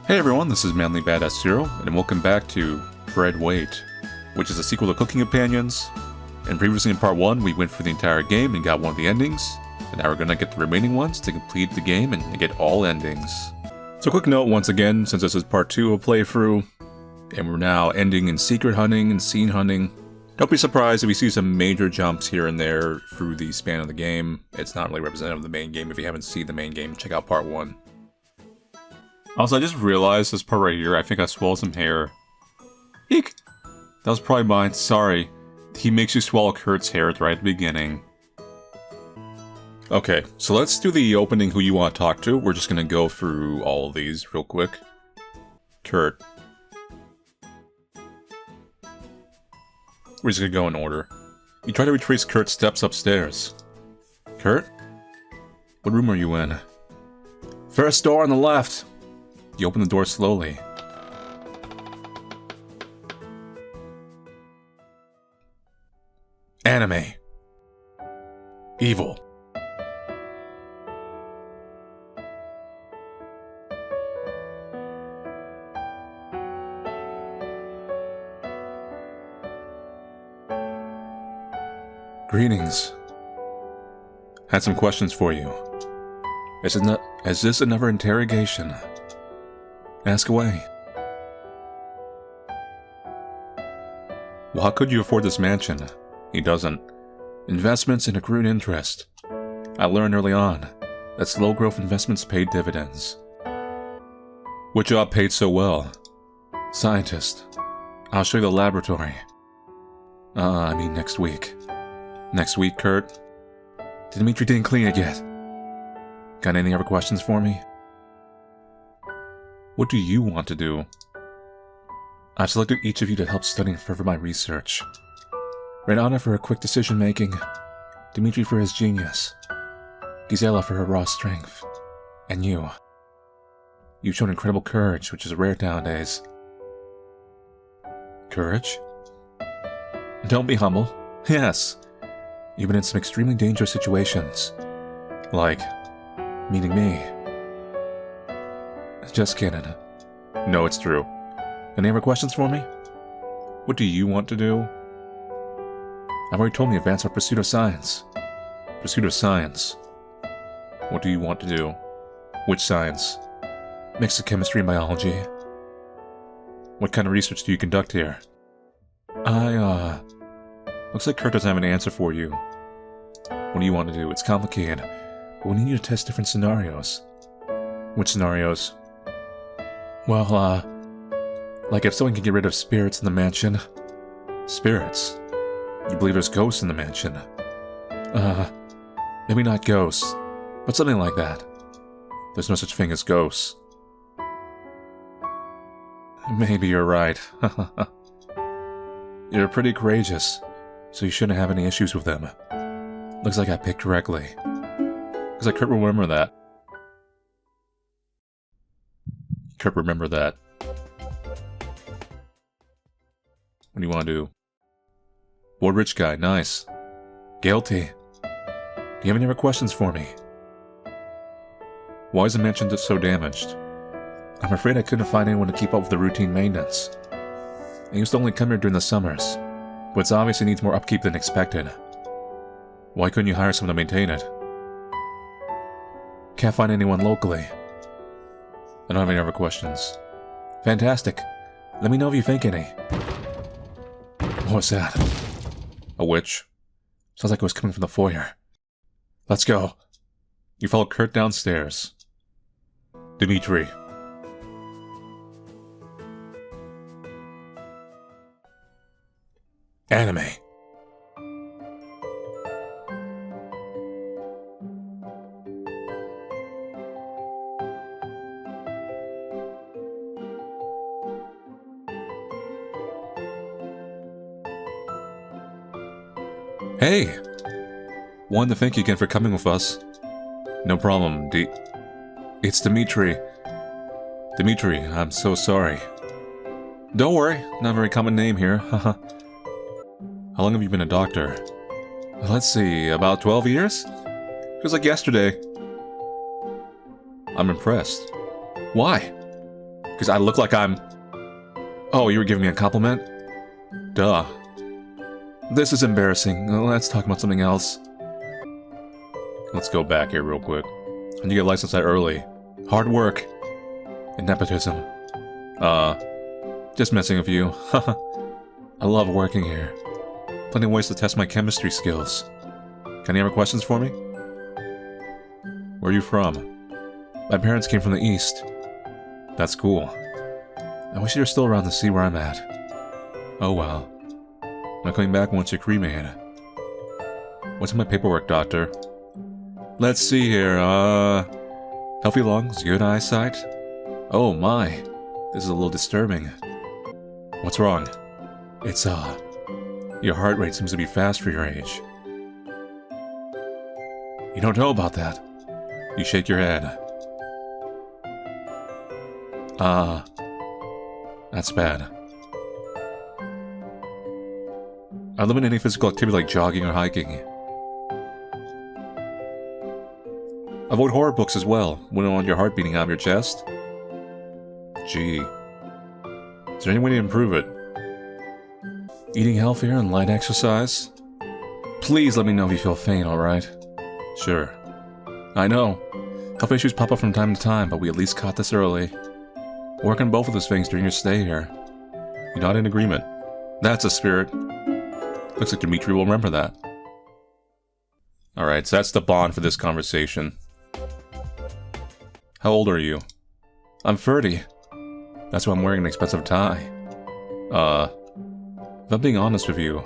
Hey everyone, this is Manly Badass Zero, and welcome back to Bread Wait, which is a sequel to Cooking Companions. And previously in part 1, we went through the entire game and got one of the endings, and now we're gonna get the remaining ones to complete the game and get all endings. So quick note once again, since this is part 2 of playthrough, and we're now ending in secret hunting and scene hunting, don't be surprised if we see some major jumps here and there through the span of the game. It's not really representative of the main game. If you haven't seen the main game, check out part 1. Also, I just realized this part right here, I think I swallowed some hair. Eek! That was probably mine, sorry. He makes you swallow Kurt's hair right at the beginning. Okay, so let's do the opening who you want to talk to. We're just gonna go through all of these real quick. Kurt. We're just gonna go in order. You try to retrace Kurt's steps upstairs. Kurt? What room are you in? First door on the left. You open the door slowly. Anime. Evil. Greetings. Had some questions for you. Is this another interrogation? Ask away. Well, how could you afford this mansion? He doesn't. Investments and accrued interest. I learned early on that slow growth investments paid dividends. What job paid so well? Scientist. I'll show you the laboratory. I mean next week. Next week, Kurt? Dimitri didn't clean it yet. Got any other questions for me? What do you want to do? I've selected each of you to help study and further my research. Renata for her quick decision-making, Dimitri for his genius, Gisela for her raw strength, and you. You've shown incredible courage, which is rare nowadays. Courage? Don't be humble. Yes. You've been in some extremely dangerous situations. Like meeting me. Just kidding. No, it's true. Any other questions for me? What do you want to do? I've already told me advance our pursuit of science. Pursuit of science. What do you want to do? Which science? Mix of chemistry and biology. What kind of research do you conduct here? Looks like Kurt doesn't have an answer for you. What do you want to do? It's complicated, but we need you to test different scenarios. Which scenarios? Well, like if someone can get rid of spirits in the mansion. Spirits? You believe there's ghosts in the mansion? Maybe not ghosts, but something like that. There's no such thing as ghosts. Maybe you're right. You're pretty courageous, so you shouldn't have any issues with them. Looks like I picked correctly. Because I could remember that. Kurt, remember that. What do you want to do? Bored rich guy, nice. Guilty. Do you have any other questions for me? Why is the mansion so damaged? I'm afraid I couldn't find anyone to keep up with the routine maintenance. I used to only come here during the summers, but it obviously needs more upkeep than expected. Why couldn't you hire someone to maintain it? Can't find anyone locally. I don't have any other questions. Fantastic. Let me know if you think any. What was that? A witch? Sounds like it was coming from the foyer. Let's go. You follow Kurt downstairs. Dimitri. Anime. Hey! Wanted to thank you again for coming with us. No problem, It's Dimitri. Dimitri, I'm so sorry. Don't worry, not a very common name here, haha. How long have you been a doctor? Let's see, about 12 years? Feels like yesterday. I'm impressed. Why? Because I look like I'm... Oh, you were giving me a compliment? Duh. This is embarrassing. Let's talk about something else. Let's go back here real quick. And you get licensed that early. Hard work. And nepotism. Just messing with you. I love working here. Plenty of ways to test my chemistry skills. Got any other questions for me? Where are you from? My parents came from the East. That's cool. I wish you were still around to see where I'm at. Oh well. I'm not coming back once you're cremated. What's in my paperwork, doctor? Let's see here, healthy lungs, good eyesight? Oh my, this is a little disturbing. What's wrong? It's, your heart rate seems to be fast for your age. You don't know about that. You shake your head. That's bad. I limit any physical activity like jogging or hiking. Avoid horror books as well. Wouldn't want your heart beating out of your chest. Gee. Is there any way to improve it? Eating healthier and light exercise? Please let me know if you feel faint, alright? Sure. I know. Health issues pop up from time to time, but we at least caught this early. Work on both of those things during your stay here. You're not in agreement. That's a spirit. Looks like Dimitri will remember that. Alright, so that's the bond for this conversation. How old are you? I'm 30. That's why I'm wearing an expensive tie. If I'm being honest with you,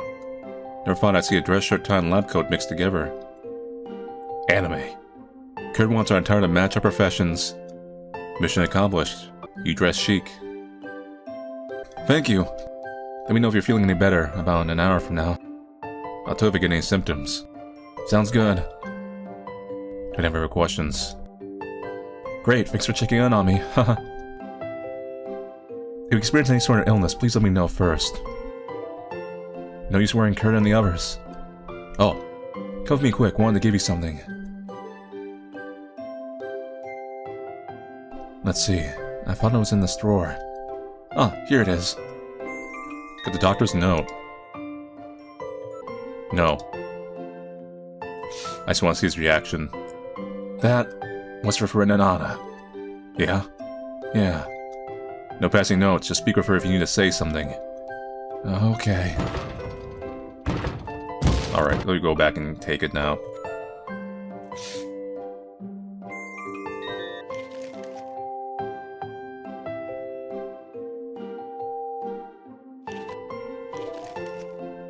never thought I'd see a dress shirt, tie, and lab coat mixed together. Anime. Kurt wants our entire to match our professions. Mission accomplished. You dress chic. Thank you. Let me know if you're feeling any better about an hour from now. I'll tell you if I get any symptoms. Sounds good. Do you have any questions? Great, thanks for checking in on me. Haha. If you experience any sort of illness, please let me know first. No use worrying Kurt and the others. Oh, come with me quick, wanted to give you something. Let's see, I thought it was in this drawer. Ah, here it is. Got the doctor's note. No. I just want to see his reaction. That was for Renata. Yeah? Yeah. No passing notes, just speak with her if you need to say something. Okay. Alright, let me go back and take it now.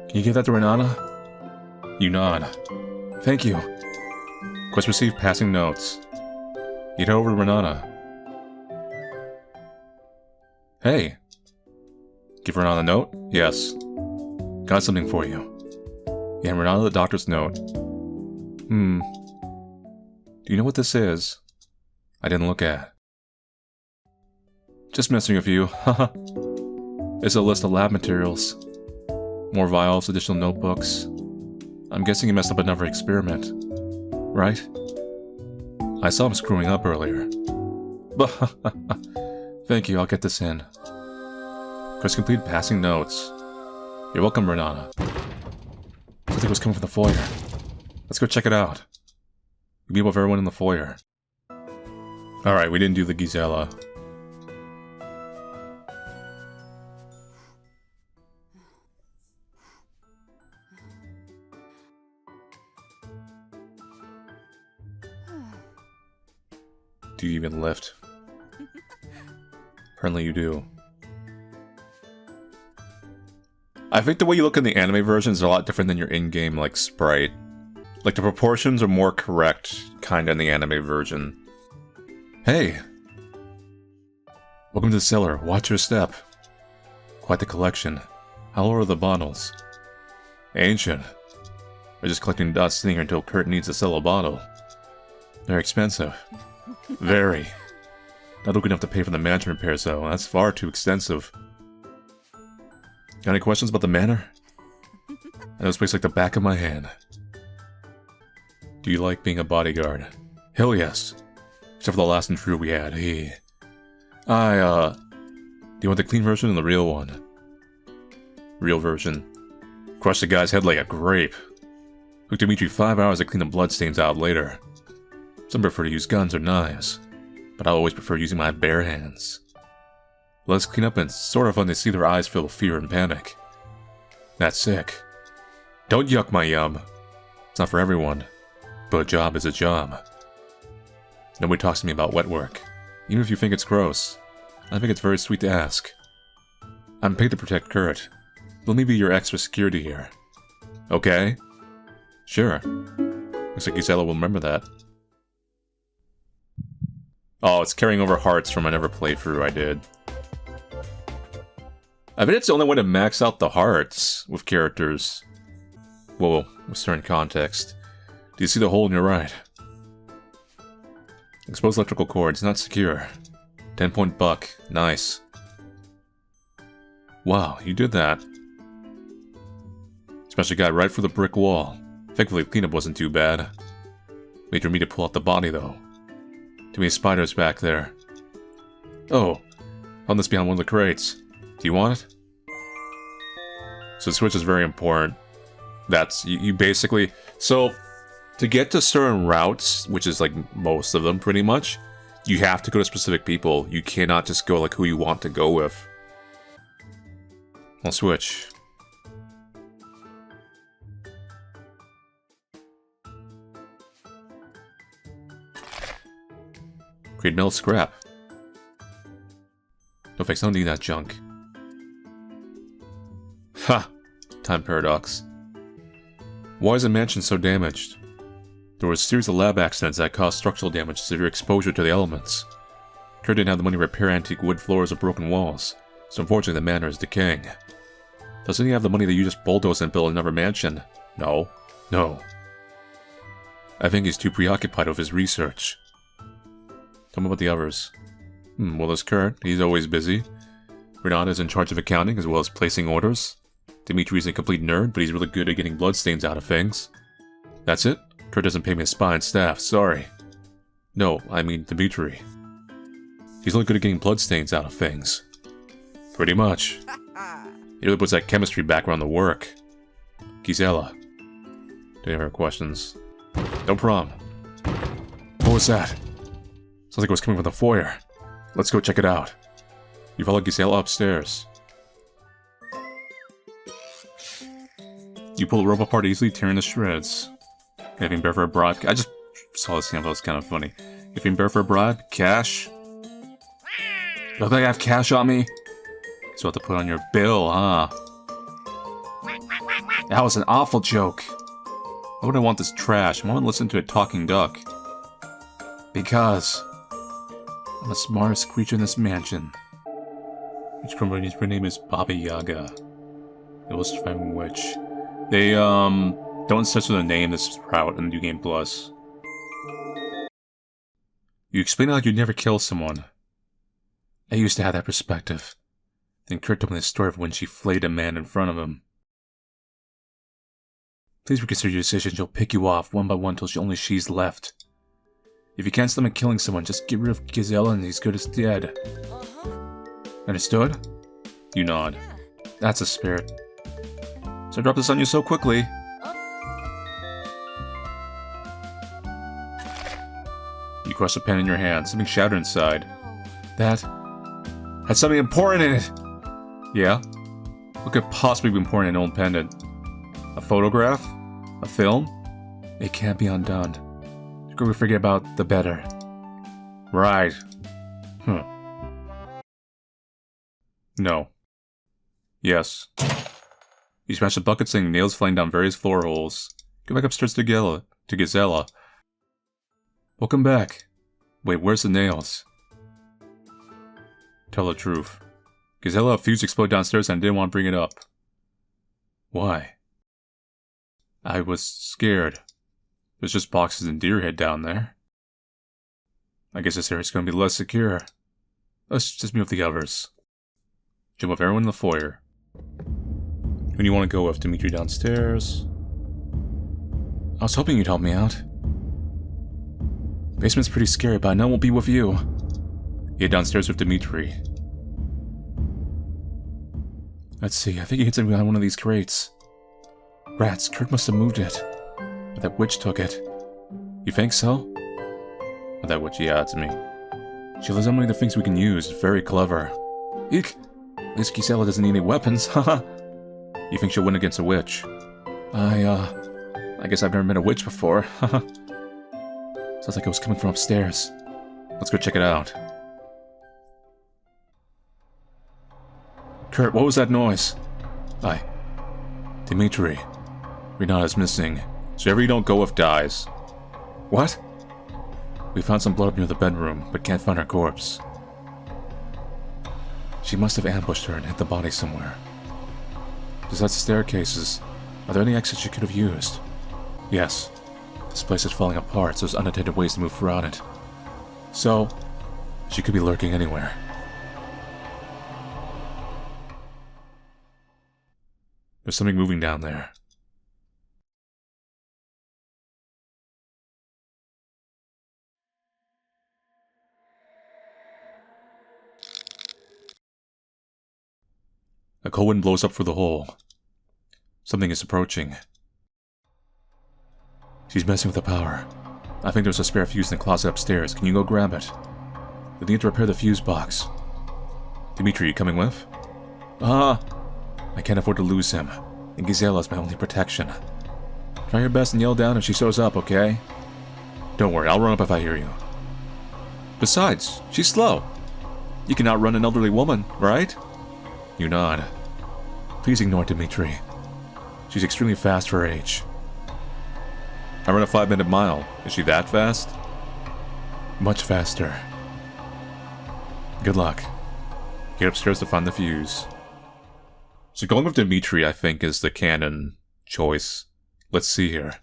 Can you give that to Renata? You nod. Thank you. Quest received passing notes. Get over to Renata. Hey. Give Renata a note? Yes. Got something for you. Yeah, Renata the doctor's note. Do you know what this is? I didn't look at. Just messing with you, haha. It's a list of lab materials. More vials, additional notebooks. I'm guessing you messed up another experiment. Right? I saw him screwing up earlier. Thank you, I'll get this in. Quest complete passing notes. You're welcome, Renata. Something was coming from the foyer. Let's go check it out. We meet with everyone in the foyer. Alright, we didn't do the Gisela. Do you even lift? Apparently you do. I think the way you look in the anime version is a lot different than your in-game, like, sprite. Like, the proportions are more correct, kinda, in the anime version. Hey! Welcome to the cellar. Watch your step. Quite the collection. How old are the bottles? Ancient. We're just collecting dust sitting here until Kurt needs to sell a bottle. They're expensive. Very. Not good enough to pay for the mansion repairs, though. That's far too extensive. Got any questions about the manor? I know this place like the back of my hand. Do you like being a bodyguard? Hell yes. Except for the last intruder we had. you want the clean version or the real one? Real version. Crush the guy's head like a grape. Took Dimitri 5 hours to clean the bloodstains out later. Some prefer to use guns or knives, but I always prefer using my bare hands. Let's clean up and it's sort of fun to see their eyes fill with fear and panic. That's sick. Don't yuck my yum. It's not for everyone, but a job is a job. Nobody talks to me about wet work, even if you think it's gross. I think it's very sweet to ask. I'm paid to protect Kurt. Let me be your extra security here. Okay? Sure. Looks like Gisela will remember that. Oh, it's carrying over hearts from another playthrough I did. I bet it's the only way to max out the hearts with characters. Whoa, with certain context. Do you see the hole in your right? Exposed electrical cords, not secure. 10-point buck, nice. Wow, you did that. Smashed a guy right through the brick wall. Thankfully, cleanup wasn't too bad. Wait for me to pull out the body, though. Too many spiders back there. Oh, found this behind one of the crates. Do you want it? So the switch is very important. That's, you basically... So, to get to certain routes, which is like most of them pretty much, you have to go to specific people. You cannot just go like who you want to go with. I'll switch. Create metal scrap. No thanks, I don't need that junk. Ha! Time paradox. Why is the mansion so damaged? There was a series of lab accidents that caused structural damage to severe exposure to the elements. Kurt didn't have the money to repair antique wood floors or broken walls, so unfortunately the manor is decaying. Doesn't he have the money that you just bulldozed and built another mansion? No. No. I think he's too preoccupied with his research. Tell me about the others. Well, there's Kurt. He's always busy. Renata is in charge of accounting as well as placing orders. Dimitri's a complete nerd, but he's really good at getting bloodstains out of things. That's it? Kurt doesn't pay me a spy and staff, sorry. No, I mean Dimitri. He's only good at getting bloodstains out of things. Pretty much. He really puts that chemistry background to work. Gisela. Do you have any questions? No problem. What was that? Sounds like it was coming from the foyer. Let's go check it out. You follow Gisela upstairs. You pull the rope apart easily, tearing to shreds. Having bear for a bribe. I just saw this scene, that was kind of funny. Having bear for a bribe? Cash? Look like I have cash on me? So I have to put on your bill, huh? That was an awful joke. Why would I want this trash? I want to listen to a talking duck. Because I'm the smartest creature in this mansion. Which company's name is Baba Yaga. Illustrating which. They, don't censor the name this route in New Game Plus. You explain how you'd never kill someone. I used to have that perspective. Then Kurt told me the story of when she flayed a man in front of him. Please reconsider your decision. She'll pick you off one by one till only she's left. If you can't stomach killing someone, just get rid of Gisela and he's good as dead. Understood? You nod. That's the spirit. So I dropped this on you so quickly. You crush the pen in your hand. Something shattered inside. That had something important in it. Yeah? What could possibly be important in an old pendant? A photograph? A film? It can't be undone. The quicker we forget about, the better. Right. No. Yes. You smash the bucket, seeing nails flying down various floor holes. Go back upstairs to Gisela. Welcome back. Wait, where's the nails? Tell the truth. Gisela, a fuse exploded downstairs and I didn't want to bring it up. Why? I was scared. There's just boxes and deer head down there. I guess this area's gonna be less secure. Let's just meet with the others. Jump off everyone in the foyer. Who do you want to go with? Dimitri downstairs? I was hoping you'd help me out. Basement's pretty scary, but I know I won't be with you. Yeah, downstairs with Dimitri. Let's see, I think he hid something behind one of these crates. Rats, Kurt must have moved it. But that witch took it. You think so? But that witch, yeah, it's me. She has so many of the things we can use. Very clever. Eek! At least Gisela doesn't need any weapons, haha. You think she'll win against a witch? I guess I've never met a witch before, haha. Sounds like it was coming from upstairs. Let's go check it out. Kurt, what was that noise? Hi. Dimitri. Renata's missing. So wherever you don't go if dies. What? We found some blood up near the bedroom, but can't find her corpse. She must have ambushed her and hid the body somewhere. Besides the staircases, are there any exits she could have used? Yes. This place is falling apart, so there's unattended ways to move throughout it. So, she could be lurking anywhere. There's something moving down there. A cold wind blows up through the hole. Something is approaching. She's messing with the power. I think there's a spare fuse in the closet upstairs. Can you go grab it? We need to repair the fuse box. Dimitri, you coming with? I can't afford to lose him. And Gisela's my only protection. Try your best and yell down if she shows up, okay? Don't worry, I'll run up if I hear you. Besides, she's slow. You can outrun an elderly woman, right? You nod. Please ignore Dimitri. She's extremely fast for her age. I run a 5-minute mile. Is she that fast? Much faster. Good luck. Get upstairs to find the fuse. So going with Dimitri, I think, is the canon choice. Let's see here.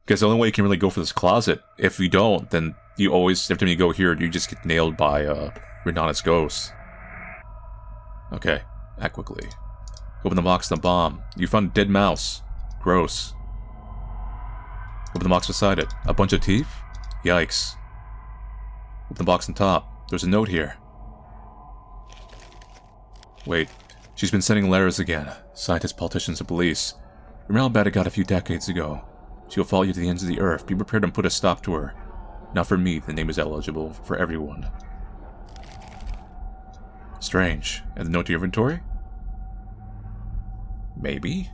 Because the only way you can really go for this closet, if you don't, then you always, every time you go here, you just get nailed by Renata's ghost. Okay, act quickly. Open the box and the bomb. You found a dead mouse. Gross. Open the box beside it. A bunch of teeth? Yikes. Open the box on top. There's a note here. Wait, she's been sending letters again. Scientists, politicians, and police. Remember how bad it got a few decades ago? She will follow you to the ends of the earth. Be prepared and put a stop to her. Not for me, the name is eligible for everyone. Strange. And the note to your inventory? Maybe?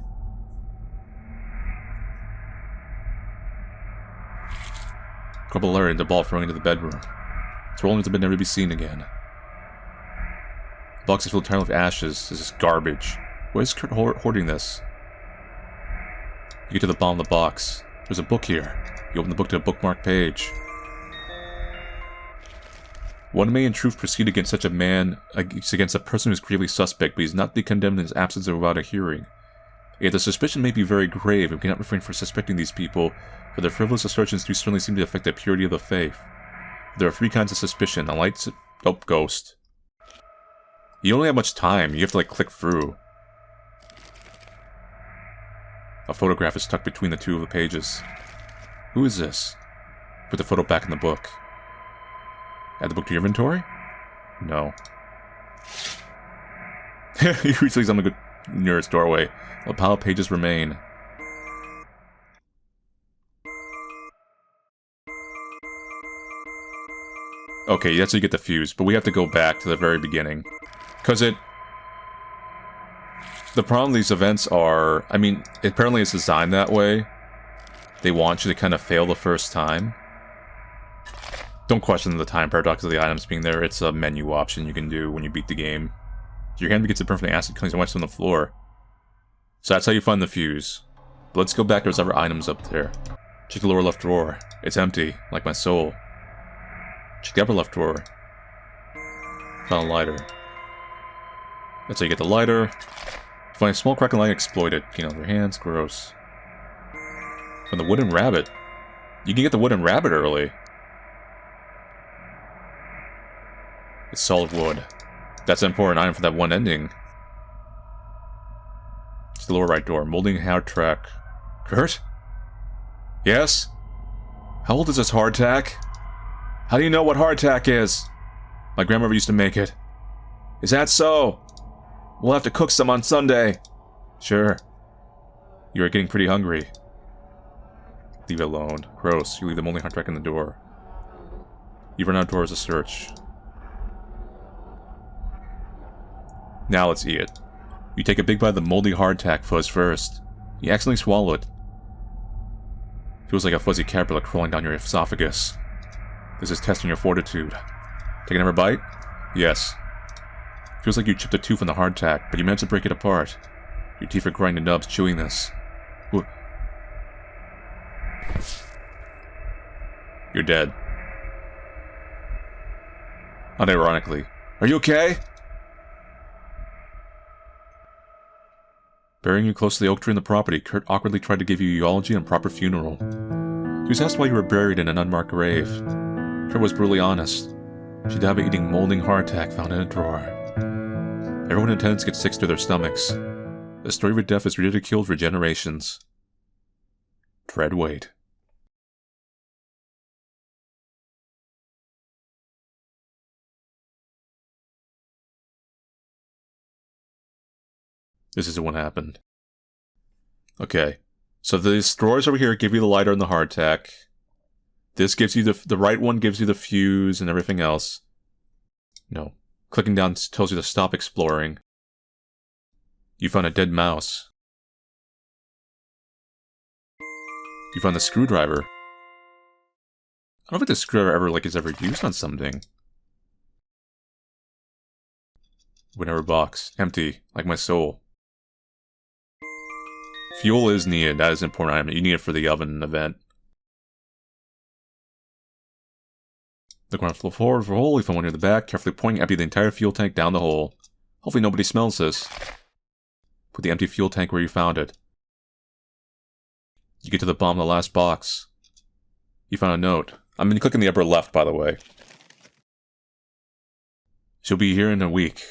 Crumple Larry and the ball throwing into the bedroom. It's rolling into the bed, never to be seen again. The box is filled entirely with ashes. This is garbage. Why is Kurt hoarding this? You get to the bottom of the box. There's a book here. You open the book to a bookmarked page. One may in truth proceed against such a man, against a person who is gravely suspect, but he is not to be condemned in his absence or without a hearing. Yet the suspicion may be very grave, and we cannot refrain from suspecting these people, for their frivolous assertions do certainly seem to affect the purity of the faith. There are 3 kinds of suspicion. A light... Oh, ghost. You don't have much time. You have to, like, click through. A photograph is tucked between the 2 of the pages. Who is this? Put the photo back in the book. Add the book to your inventory? No. You recently summoned a good nearest doorway. A pile of pages remain. Okay, that's how you get the fuse, but we have to go back to the very beginning. Because the problem with these events are, I mean, apparently it's designed that way. They want you to kind of fail the first time. Don't question the time paradox of the items being there. It's a menu option you can do when you beat the game. Your hand gets a perfectly acid cleans and wipes on the floor. So that's how you find the fuse. But let's go back to those other items up there. Check the lower left drawer. It's empty, like my soul. Check the upper left drawer. Found a lighter. That's how you get the lighter. Find a small crack and light exploited. Clean out your hands. Gross. Find the wooden rabbit. You can get the wooden rabbit early. It's solid wood. That's an important item for that one ending. It's the lower right door. Molding hardtack. Kurt? Yes? How old is this hardtack? How do you know what hardtack is? My grandmother used to make it. Is that so? We'll have to cook some on Sunday. Sure. You are getting pretty hungry. Leave it alone. Gross. You leave the molding hard track in the door. You run outdoors to search. Now let's eat it. You take a big bite of the moldy hardtack fuzz first. You accidentally swallow it. Feels like a fuzzy caterpillar crawling down your esophagus. This is testing your fortitude. Take another bite? Yes. Feels like you chipped a tooth on the hardtack, but you managed to break it apart. Your teeth are grinding nubs chewing this. You're dead. Unironically. Are you okay? Burying you close to the oak tree in the property, Kurt awkwardly tried to give you eulogy and proper funeral. He was asked why you were buried in an unmarked grave. Kurt was brutally honest. She died by eating molding hardtack found in a drawer. Everyone in attendance gets sick to their stomachs. The story of her death is ridiculed for generations. Dread wait. This isn't what happened. Okay. So these drawers over here give you the lighter and the hardtack. This gives you the right one gives you the fuse and everything else. No. Clicking down tells you to stop exploring. You found a dead mouse. You found the screwdriver. I don't think the screwdriver is ever used on something. Whatever box. Empty. Like my soul. Fuel is needed. That is an important item. You need it for the oven event. Look around the floor for a hole. You find one near the back. Carefully pouring empty the entire fuel tank down the hole. Hopefully nobody smells this. Put the empty fuel tank where you found it. You get to the bottom of the last box. You found a note. I'm going to click in the upper left, by the way. She'll be here in a week.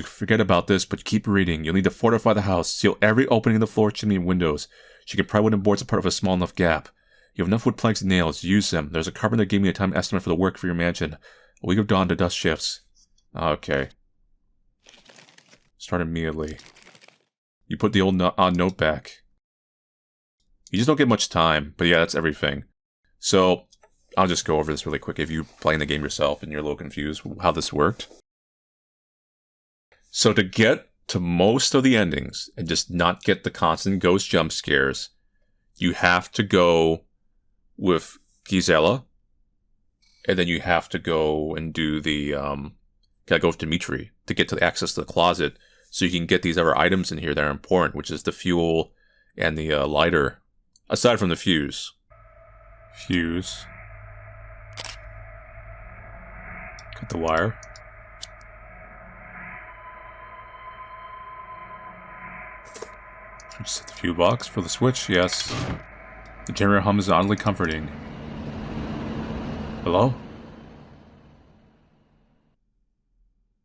Forget about this, but keep reading. You'll need to fortify the house, seal every opening in the floor, chimney, and windows. She can pry wooden boards apart of a small enough gap. You have enough wood planks and nails. Use them. There's a carpenter that gave me a time estimate for the work for your mansion. A week of dawn to dust shifts. Okay. Start immediately. You put the old note back. You just don't get much time, but yeah, that's everything. So, I'll just go over this really quick if you're playing the game yourself and you're a little confused how this worked. So to get to most of the endings and just not get the constant ghost jump scares, you have to go with Gisela, and then you have to go and do the, gotta go with Dimitri to get to access to the closet so you can get these other items in here that are important, which is the fuel and the lighter, aside from the fuse. Fuse. Cut the wire. Just hit the fuse box for the switch, yes. The generator hum is oddly comforting. Hello?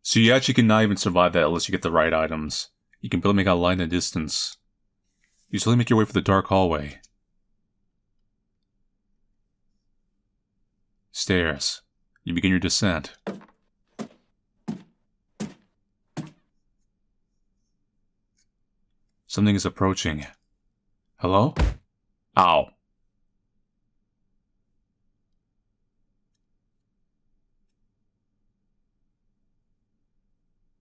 So you actually cannot even survive that unless you get the right items. You can barely make out a line in the distance. You slowly make your way for the dark hallway. Stairs. You begin your descent. Something is approaching. Hello? Ow.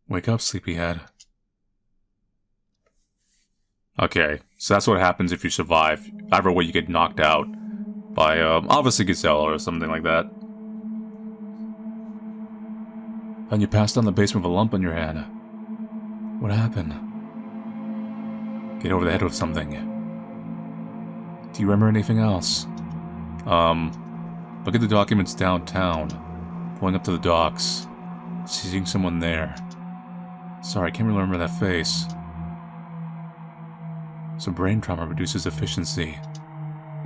Wake up, sleepyhead. Okay, so that's what happens if you survive. Either way, you get knocked out by, obviously Gisela or something like that. And you passed down the basement with a lump on your head. What happened? Get over the head with something. Do you remember anything else? Look at the documents downtown. Pulling up to the docks. Seeing someone there. Sorry, I can't really remember that face. So brain trauma reduces efficiency.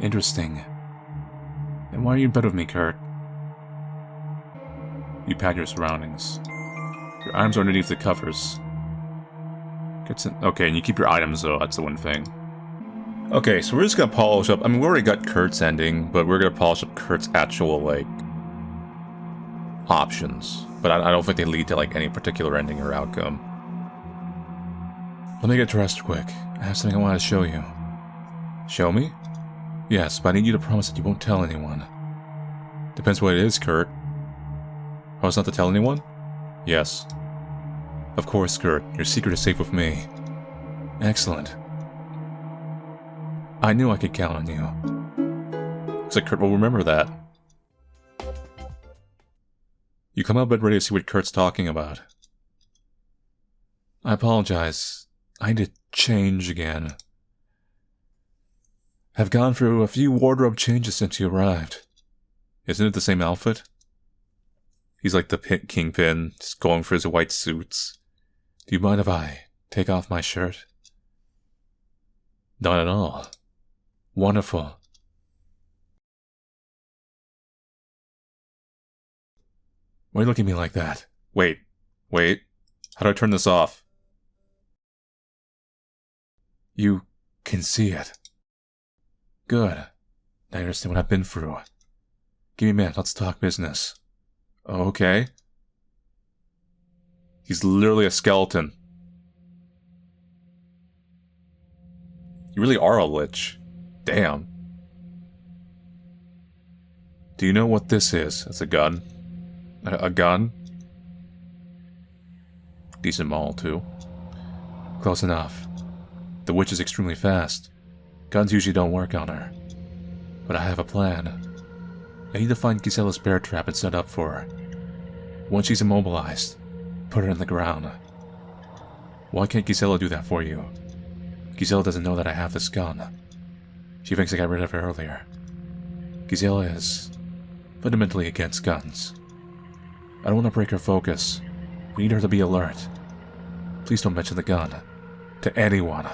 Interesting. Then why are you in bed with me, Kurt? You pat your surroundings. Your arms are underneath the covers. Okay, and you keep your items though, that's the one thing. Okay, so we're just gonna polish up. I mean, we already got Kurt's ending, but we're gonna polish up Kurt's actual, like, options. But I don't think they lead to like any particular ending or outcome. Let me get dressed quick. I have something I want to show you. Show me? Yes, but I need you to promise that you won't tell anyone. Depends what it is, Kurt. Promise not to tell anyone? Yes. Of course, Kurt. Your secret is safe with me. Excellent. I knew I could count on you. Looks like Kurt will remember that. You come out of bed ready to see what Kurt's talking about. I apologize. I need to change again. I've gone through a few wardrobe changes since you arrived. Isn't it the same outfit? He's like the kingpin, just going for his white suits. Do you mind if I take off my shirt? Not at all. Wonderful. Why are you looking at me like that? Wait. How do I turn this off? You can see it. Good. Now you understand what I've been through. Give me a minute, let's talk business. Okay. He's literally a skeleton. You really are a lich. Damn. Do you know what this is? It's a gun. A gun? Decent maul, too. Close enough. The witch is extremely fast. Guns usually don't work on her. But I have a plan. I need to find Gisela's bear trap and set up for her. Once she's immobilized, put her in the ground. Why can't Gisela do that for you? Gisela doesn't know that I have this gun. She thinks I got rid of her earlier. Gisela is fundamentally against guns. I don't want to break her focus. We need her to be alert. Please don't mention the gun. To anyone.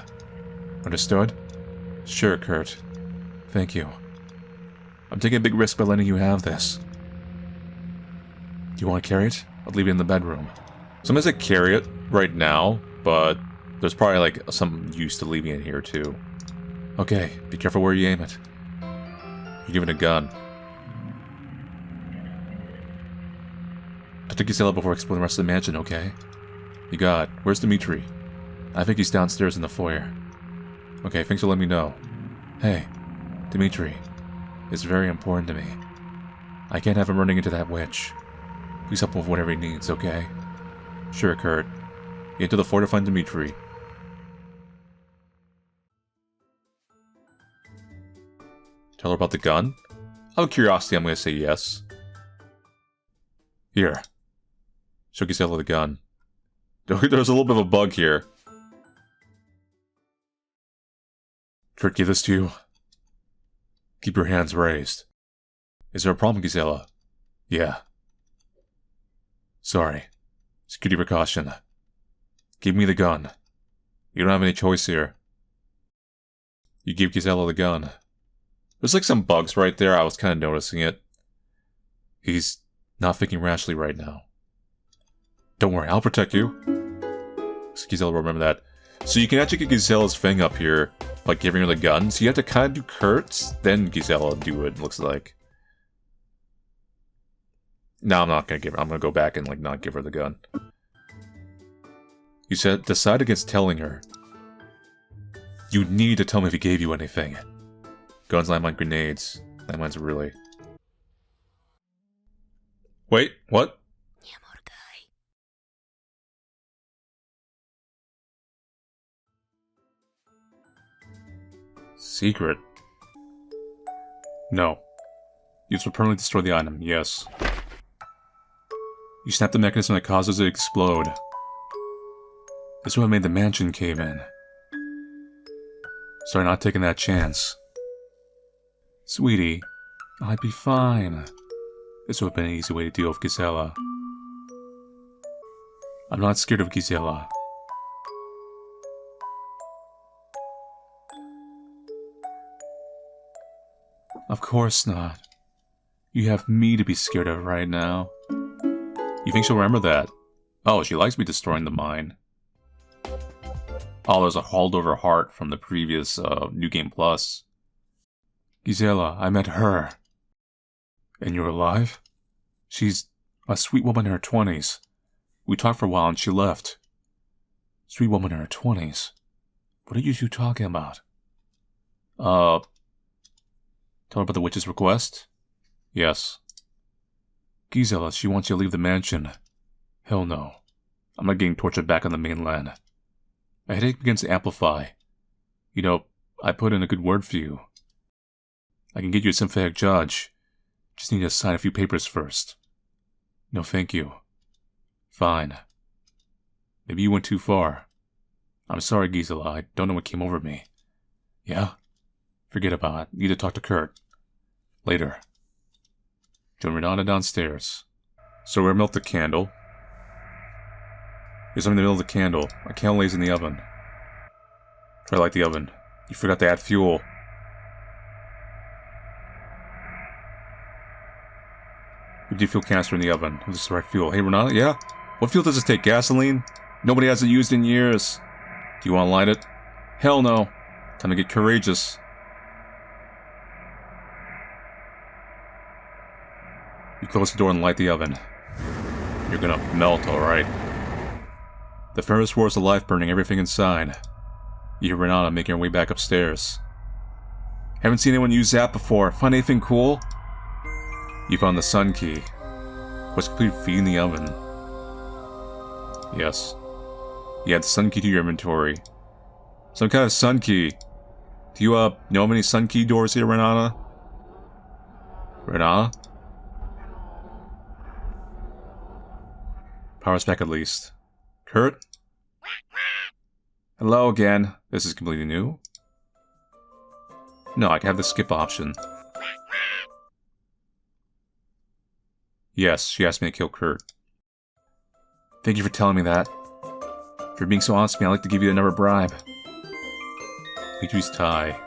Understood? Sure, Kurt. Thank you. I'm taking a big risk by letting you have this. Do you want to carry it? I'll leave it in the bedroom. Sometimes I carry it right now, but there's probably like some use to leaving it here too. Okay, be careful where you aim it. You're given a gun. Talk to Gisela before exploring the rest of the mansion, okay? You got it. Where's Dimitri? I think he's downstairs in the foyer. Okay, thanks for letting me know. Hey, Dimitri. It's very important to me. I can't have him running into that witch. Please help him with whatever he needs, okay? Sure, Kurt. Get to the fort to find Dimitri. Tell her about the gun? Out of curiosity, I'm gonna say yes. Here. Show Gisela the gun. There's a little bit of a bug here. Kurt, give this to you. Keep your hands raised. Is there a problem, Gisela? Yeah. Sorry. Security precaution. Give me the gun. You don't have any choice here. You give Gisela the gun. There's like some bugs right there, I was kind of noticing it. He's not thinking rashly right now. Don't worry, I'll protect you. So Gisela will remember that. So you can actually get Gisela's thing up here by giving her the gun. So you have to kind of do Kurt's, then Gisela do it, looks like. No, I'm not going to give her. I'm going to go back and like not give her the gun. You said decide against telling her. You need to tell me if he gave you anything. Guns, landmine, grenades. Landmines are really... Wait, what? Secret? No. You will permanently destroy the item, yes. You snap the mechanism that causes it to explode. This is what made the mansion cave in. Sorry, not taking that chance. Sweetie, I'd be fine. This would have been an easy way to deal with Gisela. I'm not scared of Gisela. Of course not. You have me to be scared of right now. You think she'll remember that? Oh, she likes me destroying the mine. Oh, there's a holdover heart from the previous New Game Plus. Gisela, I met her. And you're alive? She's A sweet woman in her 20s. We talked for a while and she left. Sweet woman in her 20s? What are you two talking about? Tell her about the witch's request? Yes. Gisela, she wants you to leave the mansion. Hell no. I'm not getting tortured back on the mainland. My headache begins to amplify. You know, I put in a good word for you. I can get you a sympathetic judge. Just need to sign a few papers first. No, thank you. Fine. Maybe you went too far. I'm sorry, Gisela. I don't know what came over me. Yeah? Forget about it. Need to talk to Kurt. Later. Join Renata downstairs. So we melt the candle. There's something in the middle of the candle. A candle lays in the oven. Try to light the oven. You forgot to add fuel. We do fuel canister in the oven. This is the right fuel. Hey, Renata, yeah? What fuel does this take? Gasoline? Nobody has it used in years. Do you want to light it? Hell no. Time to get courageous. You close the door and light the oven. You're gonna melt, alright. The furnace roars to life, burning everything inside. You hear Renata making her way back upstairs. Haven't seen anyone use that before. Find anything cool? You found the sun key. What's complete feeding the oven? Yes. You add the sun key to your inventory. Some kind of sun key. Do you, know of any sun key doors here, Renata? Renata? Power's back at least. Kurt? Hello again. This is completely new. No, I can have the skip option. Yes, she asked me to kill Kurt. Thank you for telling me that. For being so honest with me, I'd like to give you another bribe. Dimitri's tie.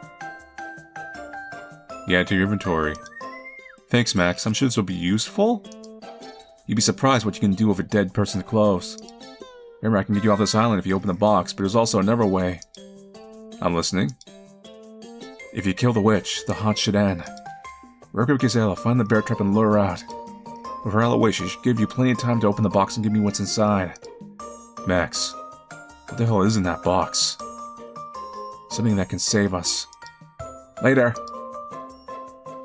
You add it to your inventory. Thanks, Max. I'm sure this will be useful. You'd be surprised what you can do with a dead person's clothes. Remember, I can get you off this island if you open the box, but there's also another way. I'm listening. If you kill the witch, the haunt should end. Work with Gisela, find the bear trap and lure her out. With her out of the way, she should give you plenty of time to open the box and give me what's inside. Max, what the hell is in that box? Something that can save us. Later.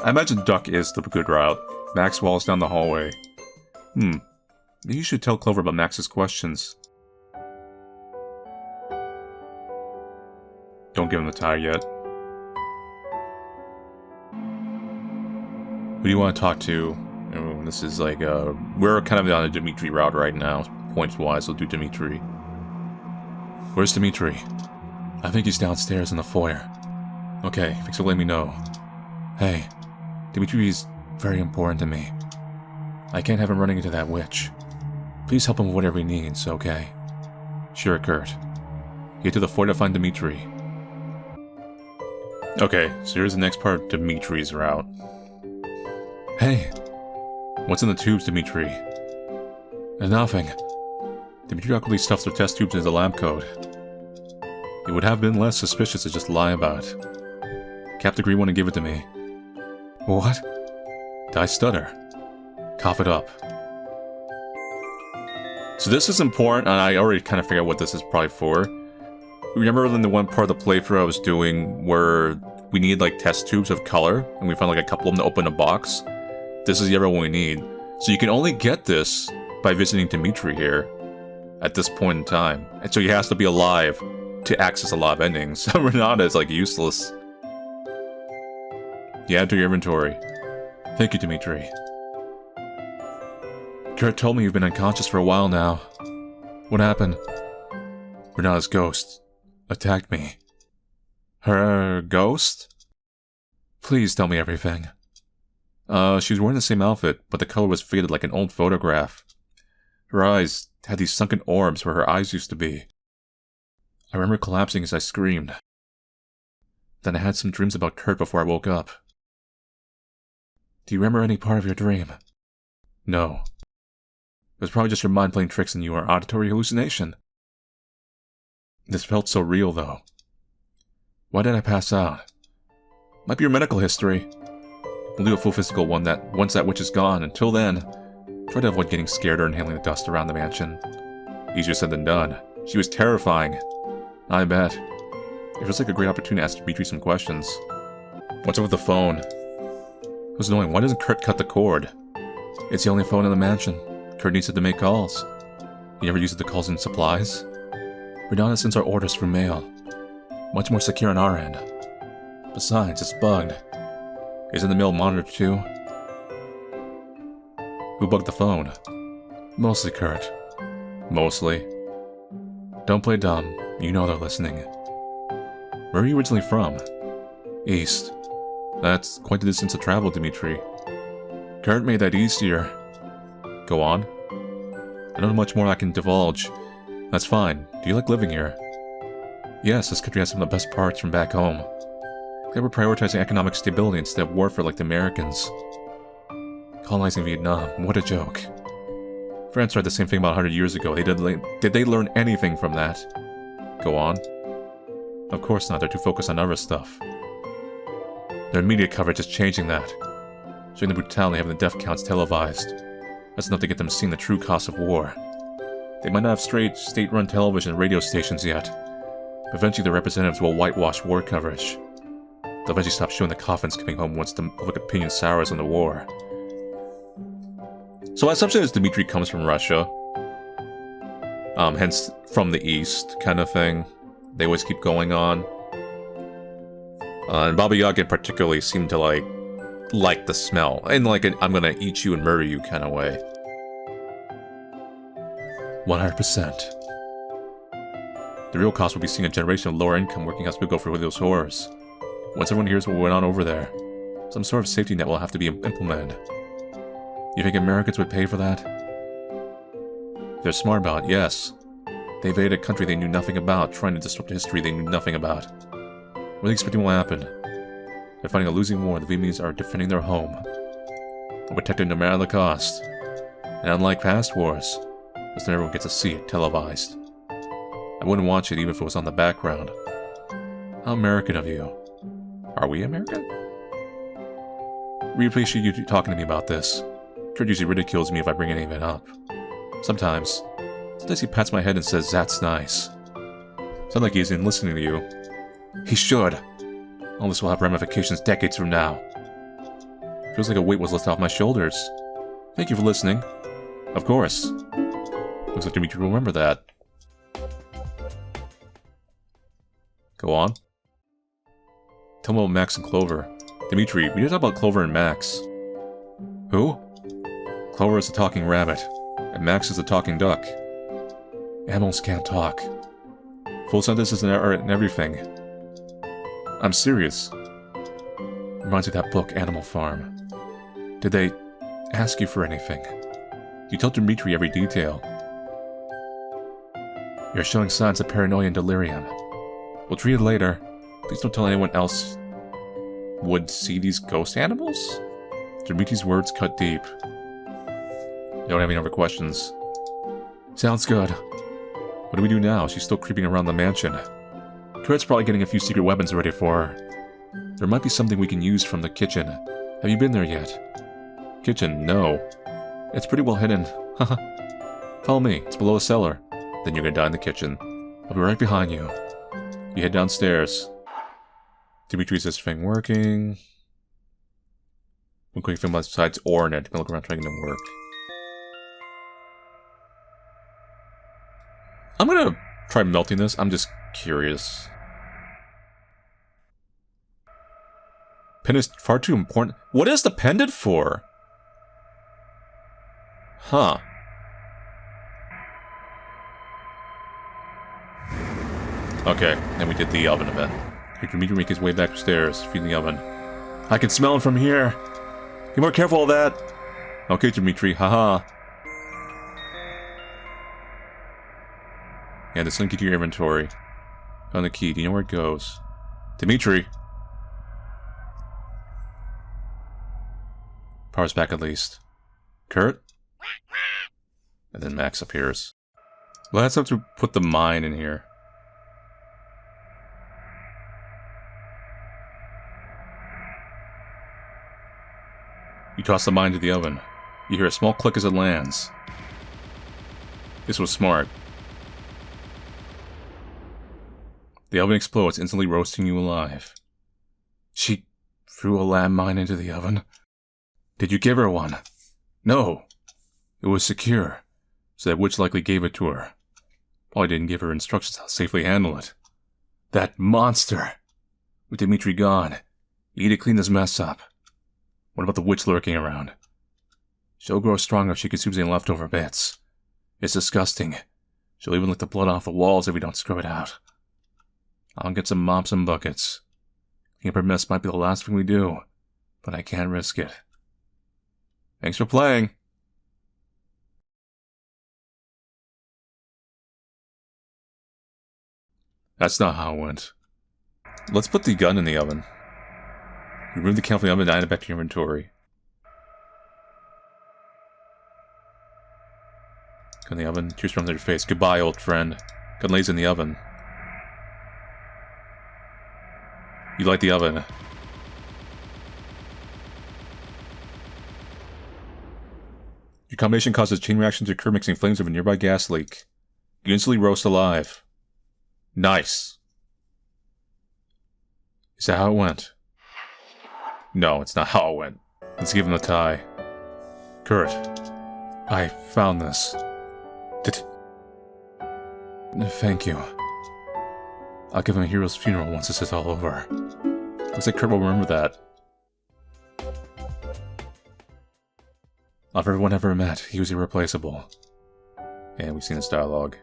I imagine Duck is the good route. Max walks down the hallway. Maybe you should tell Clover about Max's questions. Don't give him the tie yet. Who do you want to talk to? This is like, we're kind of on a Dimitri route right now, points-wise, so do Dimitri. Where's Dimitri? I think he's downstairs in the foyer. Okay, thanks for letting me know. Hey, Dimitri is very important to me. I can't have him running into that witch. Please help him with whatever he needs, okay? Sure, Kurt. Get to the foyer to find Dimitri. Okay, so here's the next part of Dimitri's route. Hey! What's in the tubes, Dimitri? There's nothing. Dimitri awkwardly stuffs the test tubes into the lab coat. It would have been less suspicious to just lie about it. Captain Green wanted to give it to me. What? Did I stutter? Cough it up. So this is important, and I already kind of figured out what this is probably for. Remember in the one part of the playthrough I was doing where we need like test tubes of color, and we found like a couple of them to open a box? This is the other one we need. So you can only get this by visiting Dimitri here at this point in time. And so he has to be alive to access a lot of endings. So Renata is like useless. You add to your inventory. Thank you, Dimitri. Kurt told me you've been unconscious for a while now. What happened? Renata's ghost attacked me. Her ghost? Please tell me everything. She was wearing the same outfit, but the color was faded like an old photograph. Her eyes had these sunken orbs where her eyes used to be. I remember collapsing as I screamed. Then I had some dreams about Kurt before I woke up. Do you remember any part of your dream? No. It was probably just your mind playing tricks on you or auditory hallucination. This felt so real, though. Why did I pass out? Might be your medical history. We'll do a full physical one once that witch is gone. Until then, Try to avoid getting scared or inhaling the dust around the mansion. Easier said than done. She was terrifying. I bet. It feels like a great opportunity to ask Dimitri some questions. What's up with the phone? It was annoying. Why doesn't Kurt cut the cord? It's the only phone in the mansion. Kurt needs it to make calls. He never uses the calls in supplies. Renata sends our orders through mail. Much more secure on our end. Besides, it's bugged. Isn't the mail monitored too? Who bugged the phone? Mostly Kurt. Mostly. Don't play dumb. You know they're listening. Where are you originally from? East. That's quite the distance to travel, Dimitri. Kurt made that easier. Go on. I don't know much more I can divulge. That's fine. Do you like living here? Yes, this country has some of the best parts from back home. They were prioritizing economic stability instead of warfare like the Americans. Colonizing Vietnam, what a joke. France tried the same thing about 100 years ago. Did they learn anything from that? Go on. Of course not, they're too focused on other stuff. Their media coverage is changing that. Showing the brutality of having the death counts televised. That's enough to get them seeing the true cost of war. They might not have straight state-run television and radio stations yet. But eventually their representatives will whitewash war coverage. They'll eventually stop showing the coffins coming home once the public opinion sours on the war. So my assumption is Dimitri comes from Russia. Hence from the East kind of thing. They always keep going on. And Baba Yaga particularly seemed to like the smell. In like an I'm gonna eat you and murder you kind of way. 100%. The real cost will be seeing a generation of lower income working class people go for those horrors. Once everyone hears what went on over there, some sort of safety net will have to be implemented. You think Americans would pay for that? If they're smart about it, yes. They invaded a country they knew nothing about, trying to disrupt a history they knew nothing about. What are they expecting will happen? They're fighting a losing war, the Vietnamese are defending their home. They'll protect it no matter the cost. And unlike past wars, this not everyone gets to see it televised. I wouldn't watch it even if it was on the background. How American of you. Are we American? Really appreciate you talking to me about this. Kurt usually ridicules me if I bring any of it up. Sometimes he pats my head and says, "That's nice." Sounds like he isn't listening to you. He should. All this will have ramifications decades from now. Feels like a weight was lifted off my shoulders. Thank you for listening. Of course. Looks like Dimitri will remember that. Go on. Tell me about Max and Clover. Dimitri, we need to talk about Clover and Max. Who? Clover is a talking rabbit, and Max is a talking duck. Animals can't talk. Full sentences and everything. I'm serious. Reminds me of that book, Animal Farm. Did they ask you for anything? You told Dimitri every detail. You're showing signs of paranoia and delirium. We'll treat it later. Please don't tell anyone else would see these ghost animals? Dimitri's words cut deep. You don't have any other questions? Sounds good. What do we do now? She's still creeping around the mansion. Kurt's probably getting a few secret weapons ready for her. There might be something we can use from the kitchen. Have you been there yet? Kitchen? No. It's pretty well hidden. Haha. Follow me. It's below a cellar. Then you're gonna die in the kitchen. I'll be right behind you. You head downstairs. Dimitri's this thing working. One quick thing besides Ornet. Look around trying to work. I'm gonna try melting this. I'm just curious. Pen is far too important. What is the pendant for? Huh. Okay, and we did the oven event. Here, Dimitri make his way back upstairs, feeding the oven. I can smell it from here. Be more careful of that. Okay, Dimitri, haha. Yeah, this link to your inventory. Found the key. Do you know where it goes? Dimitri! Power's back at least. Kurt? And then Max appears. Well, let's have to put the mine in here. You toss the mine to the oven. You hear a small click as it lands. This was smart. The oven explodes, instantly roasting you alive. She threw a landmine into the oven? Did you give her one? No. It was secure, so that witch likely gave it to her. Probably didn't give her instructions how to safely handle it. That monster! With Dimitri gone, you need to clean this mess up. What about the witch lurking around? She'll grow stronger if she consumes any leftover bits. It's disgusting. She'll even lick the blood off the walls if we don't scrub it out. I'll get some mops and buckets. Cleaning up her mess might be the last thing we do, but I can't risk it. Thanks for playing. That's not how it went. Let's put the gun in the oven. Remove the can from the oven and add it back to your inventory. Gun in the oven. Cheers from your face. Goodbye, old friend. Gun lays in the oven. You light the oven. Your combination causes a chain reaction to occur, mixing flames of a nearby gas leak. You instantly roast alive. Nice. Is that how it went? No, it's not how it went. Let's give him the tie. Kurt, I found this. Thank you. I'll give him a hero's funeral once this is all over. Looks like Kurt will remember that. Of everyone ever met, he was irreplaceable. And we've seen this dialogue.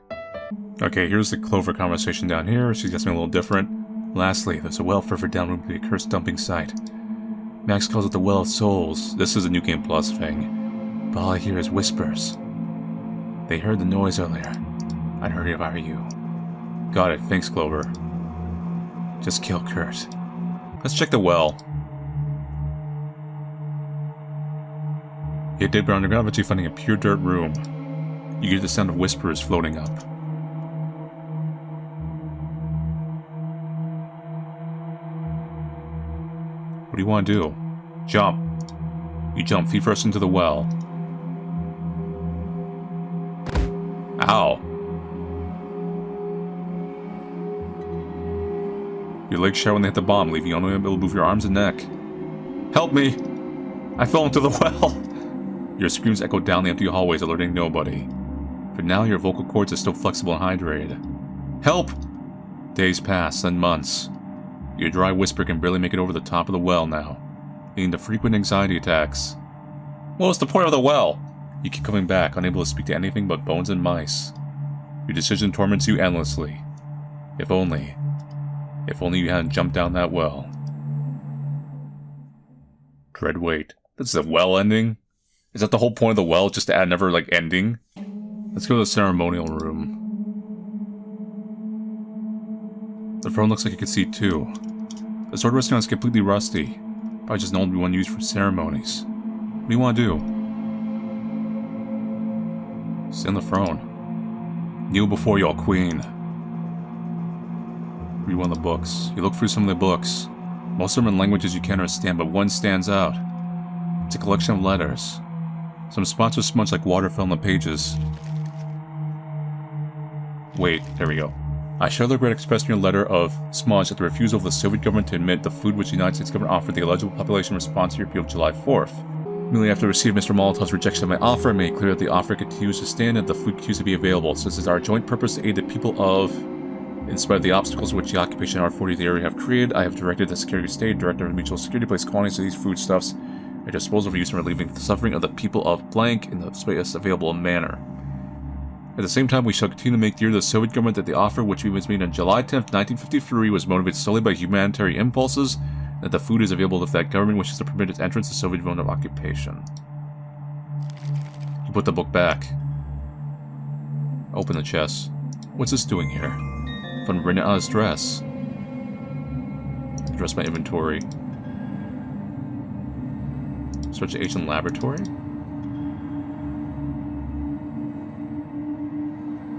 Okay, here's the Clover conversation down here. She's got something a little different. Lastly, there's a well further down room to the accursed dumping site. Max calls it the Well of Souls. This is a New Game Plus thing. But all I hear is whispers. They heard the noise earlier. I'd heard it if I were you. Got it, thanks Clover. Just kill Kurt. Let's check the well. You dig underground, but you're finding a pure dirt room. You hear the sound of whispers floating up. What do you want to do? Jump. You jump feet first into the well. Ow. Your legs shout when they hit the bottom, leaving you unable to move your arms and neck. Help me! I fell into the well! Your screams echo down the empty hallways, alerting nobody. For now, your vocal cords are still flexible and hydrated. Help! Days pass, then months. Your dry whisper can barely make it over the top of the well now, leading to frequent anxiety attacks. What was the point of the well? You keep coming back, unable to speak to anything but bones and mice. Your decision torments you endlessly. If only you hadn't jumped down that well. Dread wait. This is a well ending? Is that the whole point of the well, just to add another, ending? Let's go to the ceremonial room. The throne looks like it can see too. The sword resting on is completely rusty. Probably just known to be one used for ceremonies. What do you want to do? Sit on the throne. Kneel before your queen. Read one of the books. You look through some of the books. Most of them in languages you can't understand, but one stands out. It's a collection of letters. Some spots are smudged like water fell on the pages. Wait, there we go. I share the regret expressed in your letter of smudge at the refusal of the Soviet government to admit the food which the United States government offered the eligible population in response to your appeal of July 4th. Immediately after receiving Mr. Molotov's rejection of my offer, I made it clear that the offer continues to stand and that the food continues to be available, since it's our joint purpose to aid the people of... In spite of the obstacles which the occupation and R40 of the area have created, I have directed the Secretary of State, Director of Mutual Security, place quantities of these foodstuffs at disposal for use in relieving the suffering of the people of blank in the space available manner. At the same time, we shall continue to make clear to the Soviet government that the offer which was made on July 10th, 1953 was motivated solely by humanitarian impulses, and that the food is available if that government wishes to permit its entrance to Soviet zone of occupation. You put the book back. Open the chest. What's this doing here? From written on his dress. Address my inventory. Search the Asian laboratory?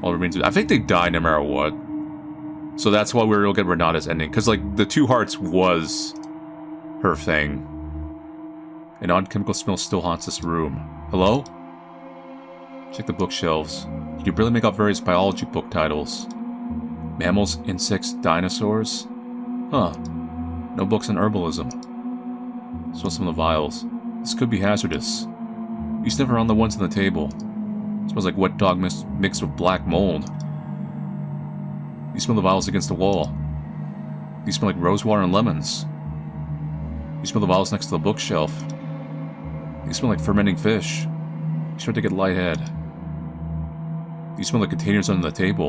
All remains. I think they die no matter what. So that's why we'll get Renata's ending. Because, the two hearts was her thing. An odd chemical smell still haunts this room. Hello? Check the bookshelves. You can barely make out various biology book titles. Mammals, insects, dinosaurs? Huh. No books on herbalism. Smell some of the vials. This could be hazardous. You sniff around the ones on the table. It smells like wet dog mixed with black mold. You smell the vials against the wall. These smell like rosewater and lemons. You smell the vials next to the bookshelf. These smell like fermenting fish. You start to get lightheaded. You smell the containers under the table.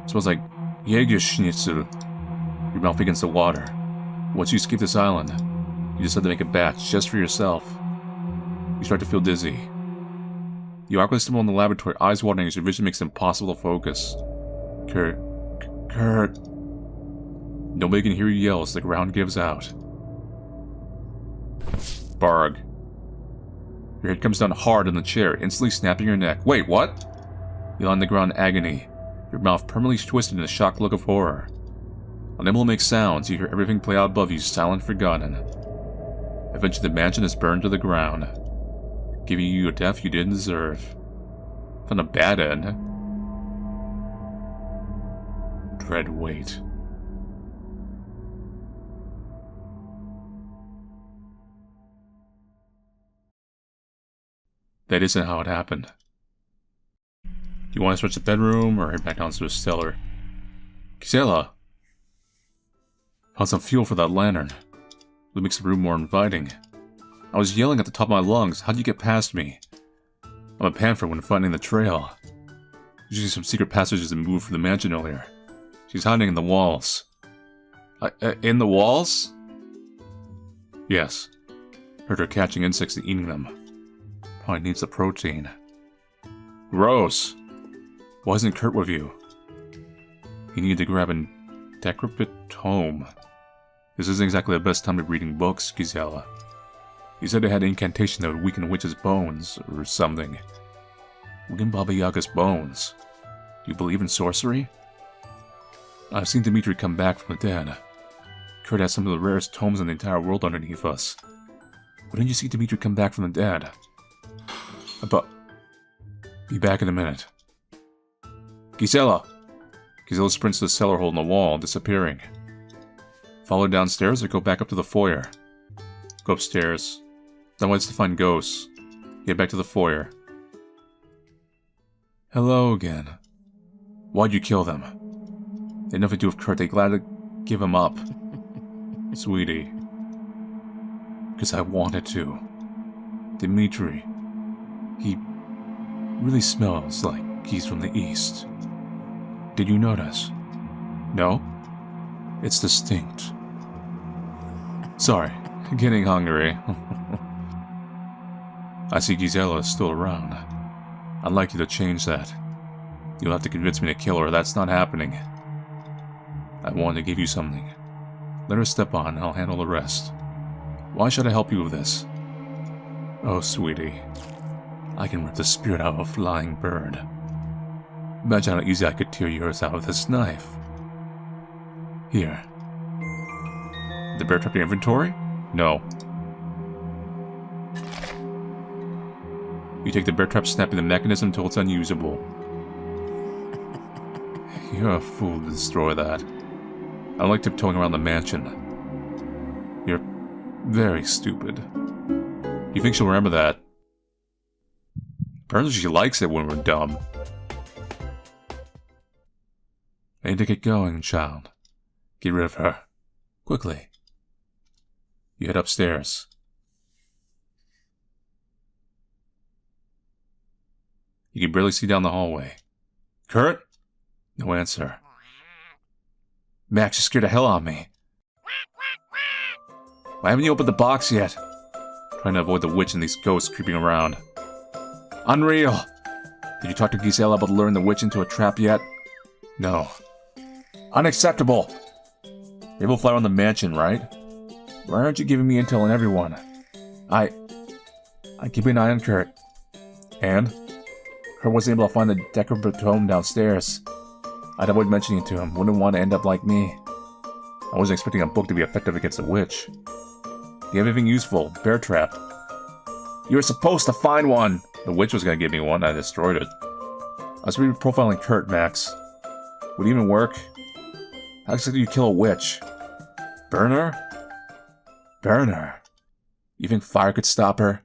It smells like Jägerschnitzel. Your mouth against the water. Once you escape this island, you decide to make a batch just for yourself. You start to feel dizzy. You awkwardly stumble in the laboratory, eyes watering as your vision makes it impossible to focus. Kurt. Nobody can hear you yell as the ground gives out. Barg. Your head comes down hard on the chair, instantly snapping your neck. Wait, what? You lie on the ground in agony, your mouth permanently twisted in a shocked look of horror. Unable to make sounds, you hear everything play out above you, silent, forgotten. Eventually the mansion is burned to the ground, giving you a death you didn't deserve. Not a bad end. Dread weight. That isn't how it happened. Do you want to switch the bedroom or head back down to the cellar? Gisela! Found some fuel for that lantern. It makes the room more inviting. I was yelling at the top of my lungs. How'd you get past me? I'm a panther when finding the trail. There's usually some secret passages that moved from the mansion earlier. She's hiding in the walls. In the walls? Yes. Heard her catching insects and eating them. Probably needs the protein. Gross. Why isn't Kurt with you? He needed to grab a decrepit tome. This isn't exactly the best time to be reading books, Gisela. He said it had an incantation that would weaken a witch's bones, or something. Weaken Baba Yaga's bones. Do you believe in sorcery? I've seen Dimitri come back from the dead. Kurt has some of the rarest tomes in the entire world underneath us. Why didn't you see Dimitri come back from the dead? Be back in a minute. Gisela! Gisela sprints to the cellar hole in the wall, disappearing. Follow her downstairs or go back up to the foyer. Go upstairs. Then waits to find ghosts. Get back to the foyer. Hello again. Why'd you kill them? They had nothing to do with Kurt. They glad to give him up. Sweetie. Because I wanted to. Dimitri. He really smells like he's from the east. Did you notice? No? It's distinct. Sorry, getting hungry. I see Gisela is still around. I'd like you to change that. You'll have to convince me to kill her. That's not happening. I wanted to give you something. Let her step on and I'll handle the rest. Why should I help you with this? Oh, sweetie. I can rip the spirit out of a flying bird. Imagine how easy I could tear yours out with this knife. Here. The bear trap in your inventory? No. You take the bear trap, snapping the mechanism until it's unusable. You're a fool to destroy that. I don't like tiptoeing around the mansion. You're very stupid. You think she'll remember that? Apparently she likes it when we're dumb. I need to get going, child. Get rid of her. Quickly. You head upstairs. You can barely see down the hallway. Kurt? No answer. Max, you scared the hell out of me. Why haven't you opened the box yet? Trying to avoid the witch and these ghosts creeping around. Unreal! Did you talk to Gisela about luring the witch into a trap yet? No. Unacceptable! Maybe we'll fly around the mansion, right? Why aren't you giving me intel on everyone? I keep an eye on Kurt. And? Kurt wasn't able to find the decrepit tome downstairs. I'd avoid mentioning it to him. Wouldn't want to end up like me. I wasn't expecting a book to be effective against a witch. Do you have anything useful? Bear trap. You were supposed to find one! The witch was gonna give me one, I destroyed it. I was profiling Kurt, Max. Would it even work? How exactly do you kill a witch? Burn her? Burn her? You think fire could stop her?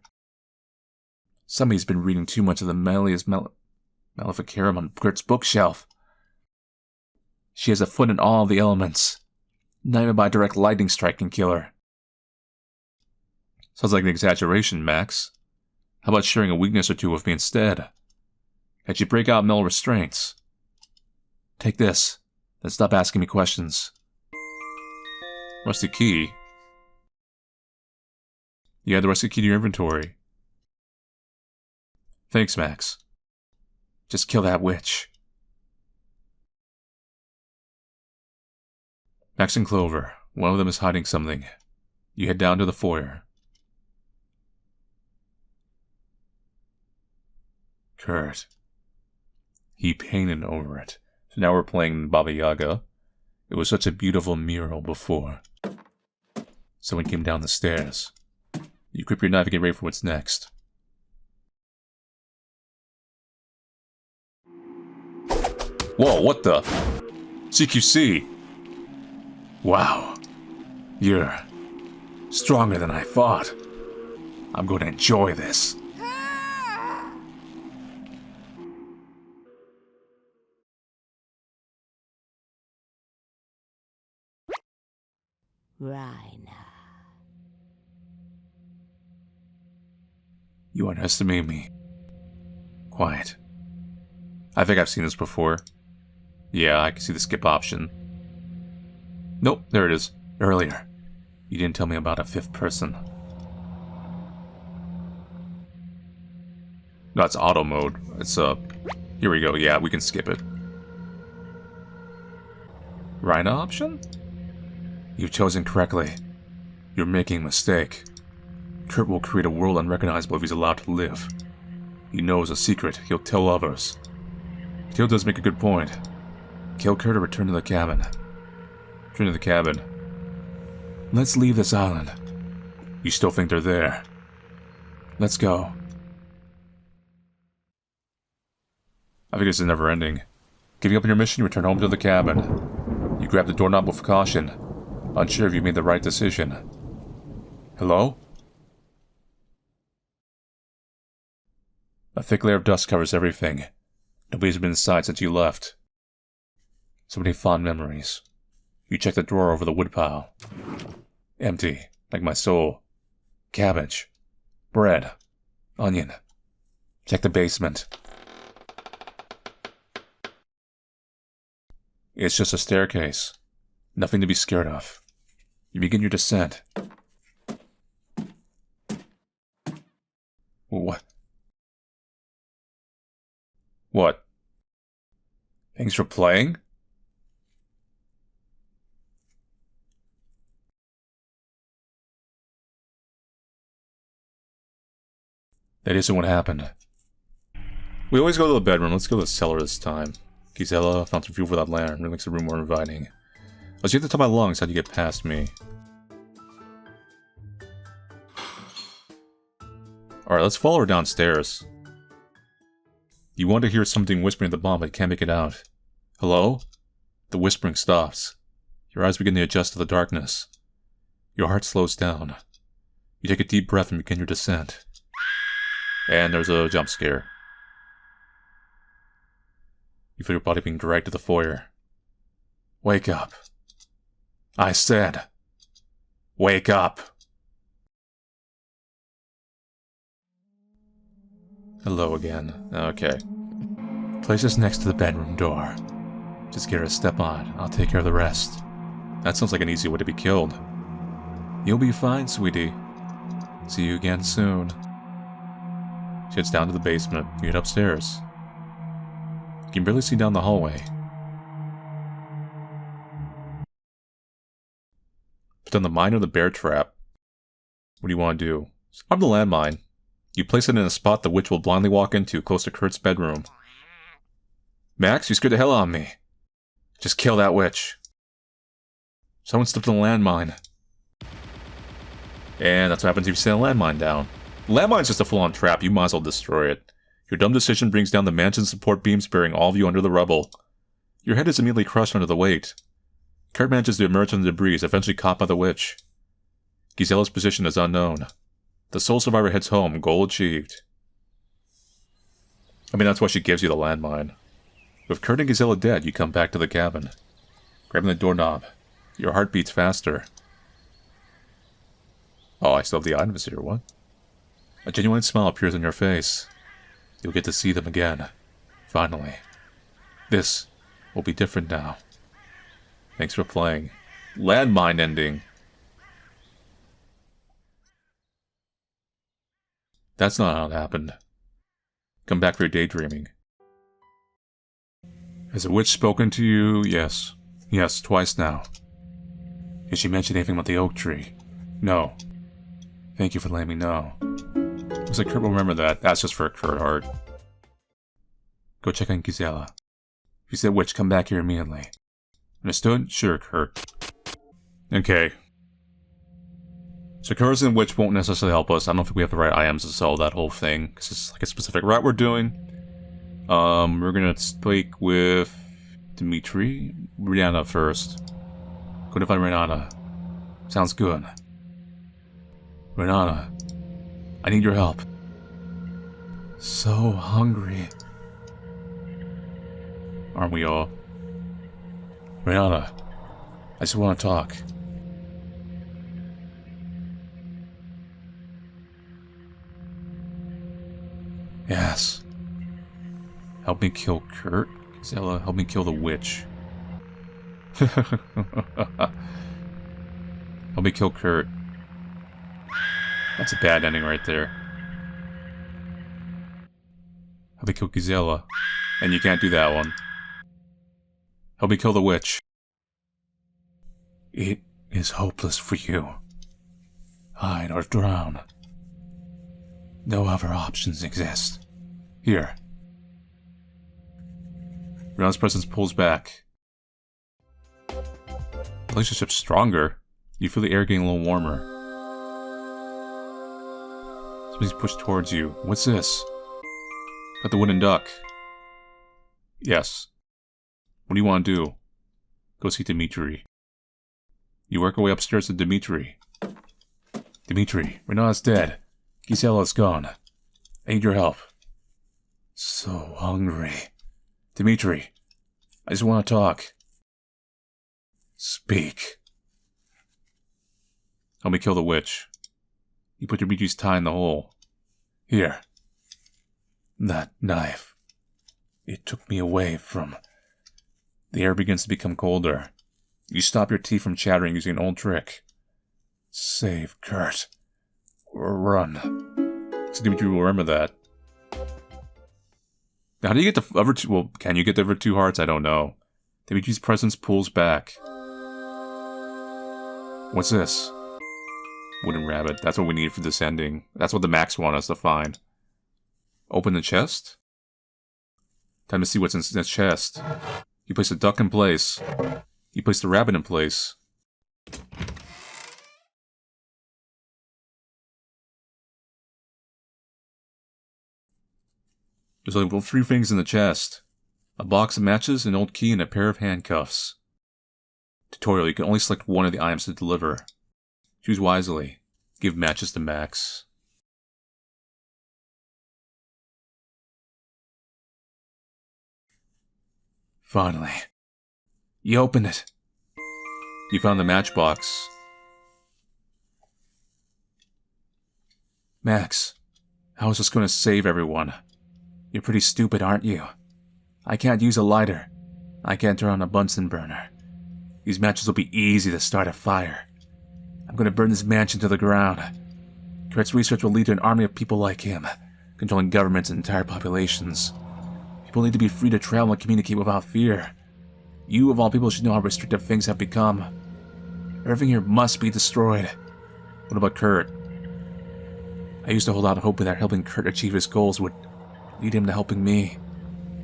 Somebody's been reading too much of the Maleficarum on Kurt's bookshelf. She has a foot in all the elements. Not even by direct lightning strike can kill her. Sounds like an exaggeration, Max. How about sharing a weakness or two with me instead? Had you break out mental restraints? Take this, then stop asking me questions. Rusty key? You add the rusty key to your inventory. Thanks, Max. Just kill that witch. Max and Clover. One of them is hiding something. You head down to the foyer. Kurt. He painted over it. So now we're playing Baba Yaga. It was such a beautiful mural before. Someone came down the stairs. You grip your knife and get ready for what's next. Whoa, what the? CQC! Wow. You're stronger than I thought. I'm going to enjoy this. Raina. You underestimate me. Quiet. I think I've seen this before. Yeah, I can see the skip option. Nope, there it is. Earlier. You didn't tell me about a fifth person. No, it's auto mode. It's, here we go. Yeah, we can skip it. Rhino option? You've chosen correctly. You're making a mistake. Kurt will create a world unrecognizable if he's allowed to live. He knows a secret. He'll tell others. Teal does make a good point. Kill Kurt or return to the cabin. Return to the cabin. Let's leave this island. You still think they're there. Let's go. I think this is never ending. Giving up on your mission, you return home to the cabin. You grab the doorknob with caution, unsure if you made the right decision. Hello? A thick layer of dust covers everything. Nobody's been inside since you left. So many fond memories. You check the drawer over the woodpile. Empty, like my soul. Cabbage. Bread. Onion. Check the basement. It's just a staircase. Nothing to be scared of. You begin your descent. What? What? Thanks for playing? That isn't what happened. We always go to the bedroom. Let's go to the cellar this time. Gisela found some fuel for that lantern. Really makes the room more inviting. I was at the top of my lungs. How'd you get past me? Alright, let's follow her downstairs. You want to hear something whispering at the bottom, but can't make it out. Hello? The whispering stops. Your eyes begin to adjust to the darkness. Your heart slows down. You take a deep breath and begin your descent. And there's a jump scare. You feel your body being dragged to the foyer. Wake up. I said, wake up. Hello again. Okay. Place this next to the bedroom door. Just get her to step on. I'll take care of the rest. That sounds like an easy way to be killed. You'll be fine, sweetie. See you again soon. She heads down to the basement. You head upstairs. You can barely see down the hallway. Put down the mine or the bear trap. What do you want to do? Arm the landmine. You place it in a spot the witch will blindly walk into, close to Kurt's bedroom. Max, you scared the hell out of me. Just kill that witch. Someone stepped on the landmine. And that's what happens if you set a landmine down. Landmine's just a full-on trap, you might as well destroy it. Your dumb decision brings down the mansion's support beams, burying all of you under the rubble. Your head is immediately crushed under the weight. Kurt manages to emerge from the debris, eventually caught by the witch. Gisela's position is unknown. The sole survivor heads home, goal achieved. I mean, that's why she gives you the landmine. With Kurt and Gisela dead, you come back to the cabin. Grabbing the doorknob, your heart beats faster. Oh, I still have the items here, what? A genuine smile appears on your face. You'll get to see them again. Finally. This will be different now. Thanks for playing. Landmine ending. That's not how it happened. Come back for your daydreaming. Has the witch spoken to you? Yes. Yes, twice now. Did she mention anything about the oak tree? No. Thank you for letting me know. Looks like Kurt will remember that. That's just for Kurt Hart. Go check on Gisela. If you see the witch, come back here immediately. Understood? Sure, Kurt. Okay. So Kurt's and witch won't necessarily help us. I don't think we have the right items to solve that whole thing, because it's like a specific route we're doing. We're gonna speak with Dimitri. Rihanna first. Go to find Rihanna. Sounds good. Rihanna, I need your help. So hungry. Aren't we all? Rihanna, I just want to talk. Yes. Help me kill Kurt. Gisela, help me kill the witch. Help me kill Kurt. That's a bad ending right there. Help me kill Gisela. And you can't do that one. Help me kill the witch. It is hopeless for you. Hide or drown. No other options exist. Here. Rihanna's presence pulls back. Relationship's stronger. You feel the air getting a little warmer. Something's pushed towards you. What's this? Got the wooden duck. Yes. What do you want to do? Go see Dimitri. You work your way upstairs to Dimitri. Dimitri, Rena's dead. Gisela's gone. I need your help. So hungry. Dimitri, I just want to talk. Speak. Help me kill the witch. You put Dimitri's tie in the hole. Here. That knife. It took me away from... The air begins to become colder. You stop your teeth from chattering using an old trick. Save Kurt. Or run. So Dimitri will remember that. Now, how do you get the other two? Well, can you get the other two hearts? I don't know. Dimitri's presence pulls back. What's this? Wooden rabbit. That's what we need for this ending. That's what the Max want us to find. Open the chest? Time to see what's in the chest. You place the duck in place. You place the rabbit in place. There's only 3 things in the chest. A box of matches, an old key, and a pair of handcuffs. Tutorial, you can only select one of the items to deliver. Choose wisely. Give matches to Max. Finally. You opened it. You found the matchbox. Max, how is this going to save everyone? You're pretty stupid, aren't you? I can't use a lighter. I can't turn on a Bunsen burner. These matches will be easy to start a fire. I'm going to burn this mansion to the ground. Kurt's research will lead to an army of people like him, controlling governments and entire populations. People need to be free to travel and communicate without fear. You, of all people, should know how restrictive things have become. Everything here must be destroyed. What about Kurt? I used to hold out hope that helping Kurt achieve his goals would lead him to helping me.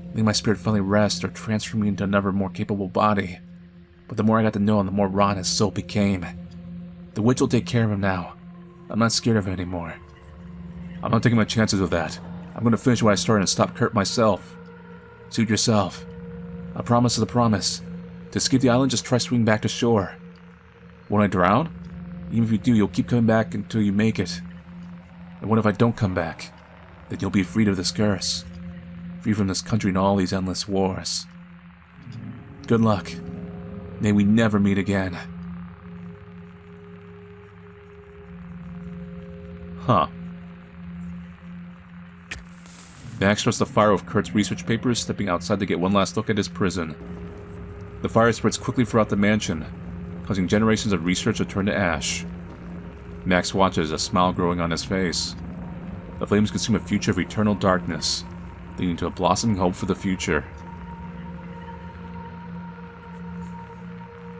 Letting my spirit finally rest or transfer me into another, more capable body. But the more I got to know him, the more rotten his soul became. The witch will take care of him now. I'm not scared of him anymore. I'm not taking my chances with that. I'm gonna finish what I started and stop Kurt myself. Suit yourself. A promise is a promise. To escape the island, just try swimming back to shore. Won't I drown? Even if you do, you'll keep coming back until you make it. And what if I don't come back? Then you'll be freed of this curse. Free from this country and all these endless wars. Good luck. May we never meet again. Huh. Max starts the fire with Kurt's research papers, stepping outside to get one last look at his prison. The fire spreads quickly throughout the mansion, causing generations of research to turn to ash. Max watches, a smile growing on his face. The flames consume a future of eternal darkness, leading to a blossoming hope for the future.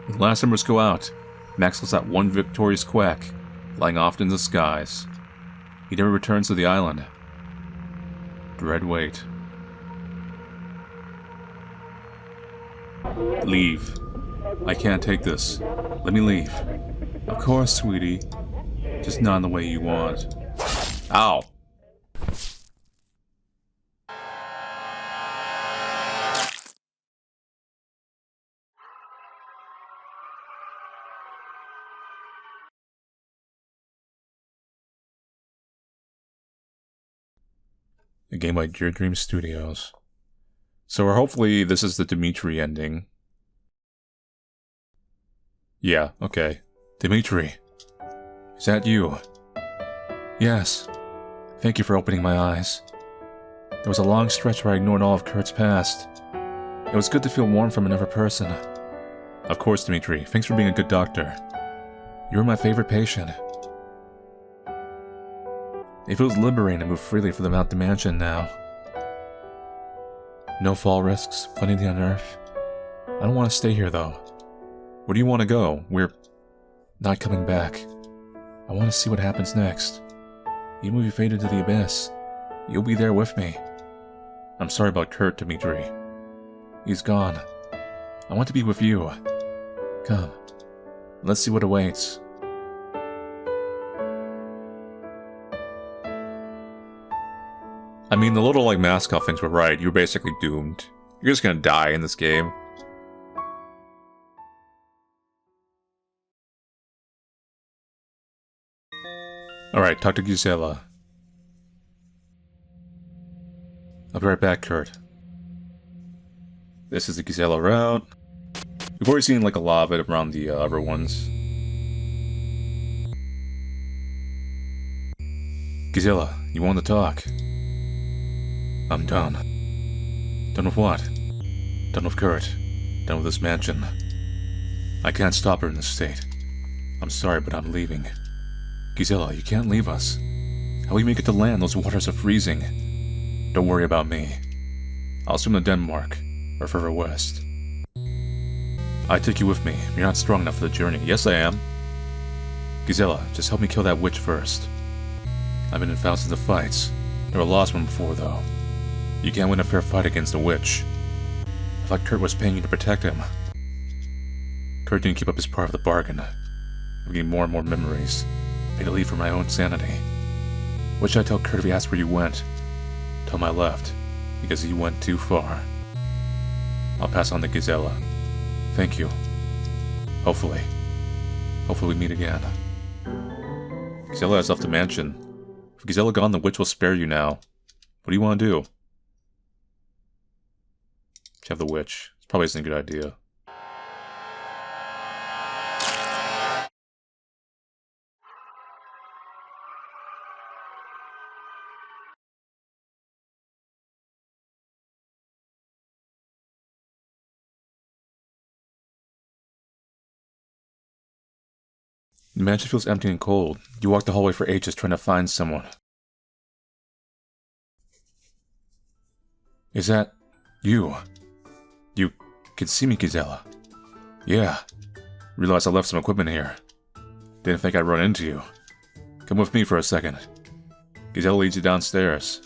When the last embers go out, Max lets out one victorious quack, flying off into the skies. He never returns to the island. Dread wait. Leave. I can't take this. Let me leave. Of course, sweetie. Just not in the way you want. Ow! A game by Dear Dream Studios. So hopefully this is the Dimitri ending. Yeah, okay. Dimitri. Is that you? Yes. Thank you for opening my eyes. There was a long stretch where I ignored all of Kurt's past. It was good to feel warm from another person. Of course, Dimitri. Thanks for being a good doctor. You're my favorite patient. It feels liberating to move freely from the mansion now. No fall risks, plenty to unearth. I don't want to stay here, though. Where do you want to go? We're not coming back. I want to see what happens next. Even if we fade into the abyss, you'll be there with me. I'm sorry about Kurt, Dimitri. He's gone. I want to be with you. Come. Let's see what awaits. I mean, the little, mascot things were right. You're basically doomed. You're just gonna die in this game. Alright, talk to Gisela. I'll be right back, Kurt. This is the Gisela route. We've already seen, a lot of it around the other ones. Gisela, you want to talk? I'm done. Done with what? Done with Kurt. Done with this mansion. I can't stop her in this state. I'm sorry, but I'm leaving. Gisela, you can't leave us. How will we make it to land? Those waters are freezing. Don't worry about me. I'll swim to Denmark, or further west. I took you with me. You're not strong enough for the journey. Yes, I am. Gisela, just help me kill that witch first. I've been in thousands of fights. Never lost one before, though. You can't win a fair fight against a witch. I thought Kurt was paying you to protect him. Kurt didn't keep up his part of the bargain. I'm getting more and more memories. I made a leave for my own sanity. What should I tell Kurt if he asks where you went? Tell him I left, because he went too far. I'll pass on to Gisela. Thank you. Hopefully we meet again. Gisela has left the mansion. If Gisela gone, the witch will spare you now. What do you want to do? Have the witch. It probably isn't a good idea. The mansion feels empty and cold. You walk the hallway for ages trying to find someone. Is that you? You can see me, Gisela. Yeah. Realized I left some equipment here. Didn't think I'd run into you. Come with me for a second. Gisela leads you downstairs.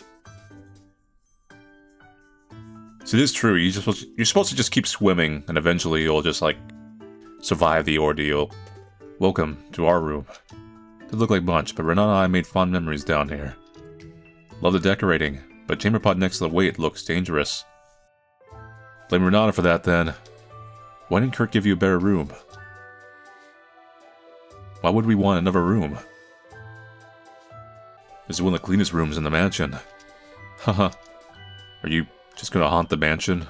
So it is true, you're supposed to just keep swimming, and eventually you'll just, survive the ordeal. Welcome to our room. They look like much, but Renata and I made fond memories down here. Love the decorating, but chamber pot next to the weight looks dangerous. Blame Renata for that then. Why didn't Kurt give you a better room? Why would we want another room? This is one of the cleanest rooms in the mansion. Haha. Are you just gonna haunt the mansion?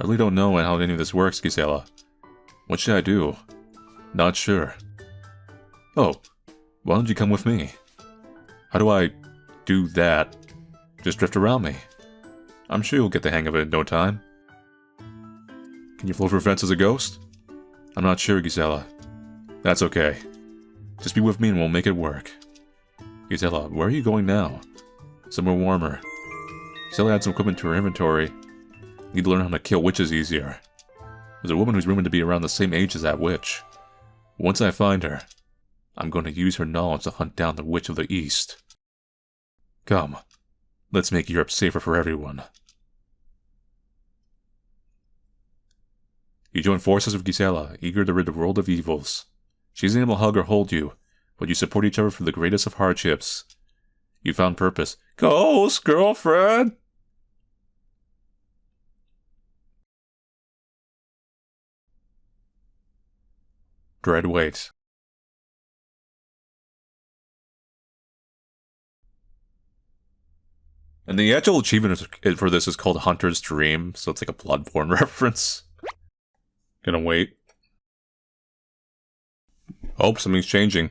I really don't know how any of this works, Gisela. What should I do? Not sure. Oh, why don't you come with me? How do I do that? Just drift around me. I'm sure you'll get the hang of it in no time. Can you float over fence as a ghost? I'm not sure, Gisela. That's okay. Just be with me and we'll make it work. Gisela, where are you going now? Somewhere warmer. Gisela had some equipment to her inventory. Need to learn how to kill witches easier. There's a woman who's rumored to be around the same age as that witch. Once I find her, I'm going to use her knowledge to hunt down the Witch of the East. Come, let's make Europe safer for everyone. You join forces with Gisela, eager to rid the world of evils. She isn't able to hug or hold you, but you support each other through the greatest of hardships. You found purpose. Ghost girlfriend! Dread wait. And the actual achievement for this is called Hunter's Dream, so it's like a Bloodborne reference. Gonna wait. Oh, something's changing.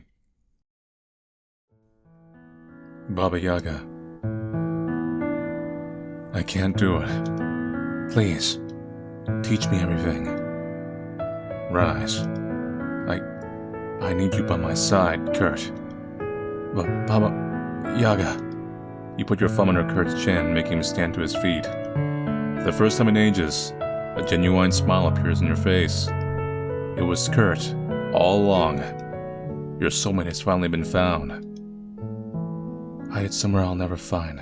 Baba Yaga. I can't do it. Please, teach me everything. Rise. I need you by my side, Kurt. But Baba Yaga. You put your thumb under Kurt's chin, making him stand to his feet. For the first time in ages, a genuine smile appears in your face. It was Kurt, all along. Your soulmate has finally been found. Hide it somewhere I'll never find.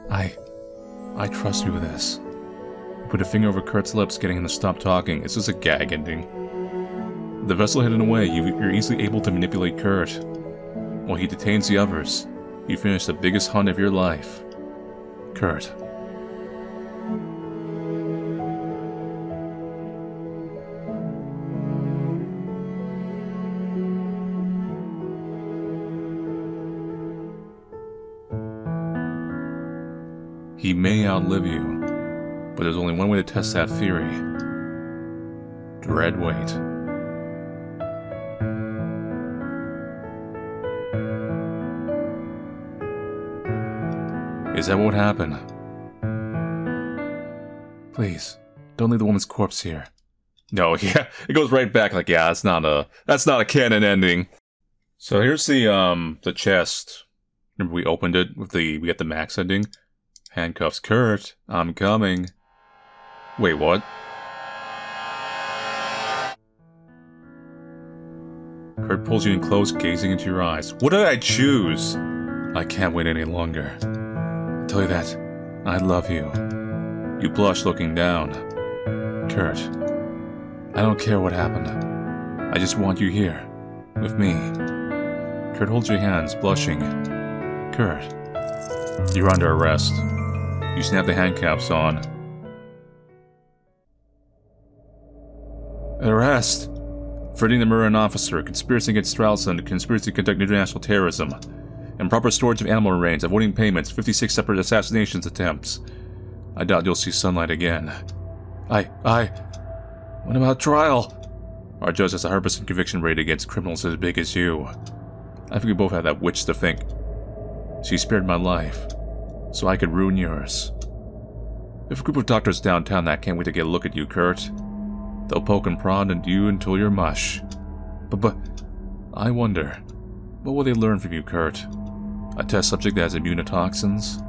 I trust you with this. You put a finger over Kurt's lips, getting him to stop talking. It's just a gag ending. With the vessel hidden away, you're easily able to manipulate Kurt. While he detains the others, you finish the biggest hunt of your life. Kurt. He may outlive you, but there's only one way to test that theory. Dread wait. Is that what happened? Please, don't leave the woman's corpse here. No, yeah, it goes right back like, yeah, that's not a canon ending. So here's the chest. Remember we opened it with we got the max ending? Handcuffs, Kurt, I'm coming. Wait, what? Kurt pulls you in close, gazing into your eyes. What did I choose? I can't wait any longer. I tell you that, I love you. You blush looking down. Kurt, I don't care what happened. I just want you here, with me. Kurt holds your hands, blushing. Kurt, you're under arrest. You snap the handcuffs on. Arrest! Threatening to murder an officer, conspiracy against Stralsund, conspiracy to conduct international terrorism, improper storage of animal remains, avoiding payments, 56 separate assassinations attempts. I doubt you'll see sunlight again. What about trial? Our judge has a 100% conviction rate against criminals as big as you. I think we both have that witch to thank. She spared my life, so I could ruin yours. If a group of doctors downtown that can't wait to get a look at you, Kurt. They'll poke and prod at you until you're mush. But I wonder, what will they learn from you, Kurt? A test subject that has immune to toxins?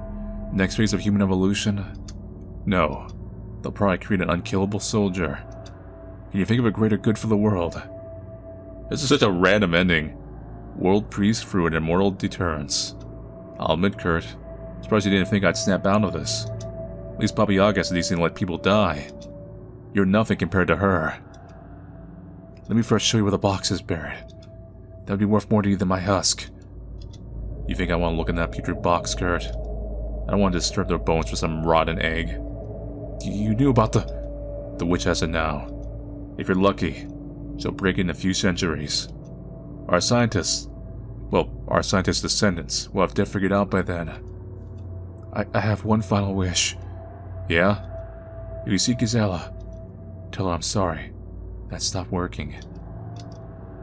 Next phase of human evolution? No. They'll probably create an unkillable soldier. Can you think of a greater good for the world? This is such a random ending. World peace through an immortal deterrence. I'll admit, Kurt, surprised you didn't think I'd snap out of this. At least Baba Yaga has a decent to let people die. You're nothing compared to her. Let me first show you where the box is buried. That would be worth more to you than my husk. You think I want to look in that putrid box, Kurt? I don't want to disturb their bones for some rotten egg. You knew about the witch has it now. If you're lucky, she'll break it in a few centuries. Our scientists descendants will have to figure it out by then. I have one final wish. Yeah? If you see Gisela, tell her I'm sorry. That stopped working.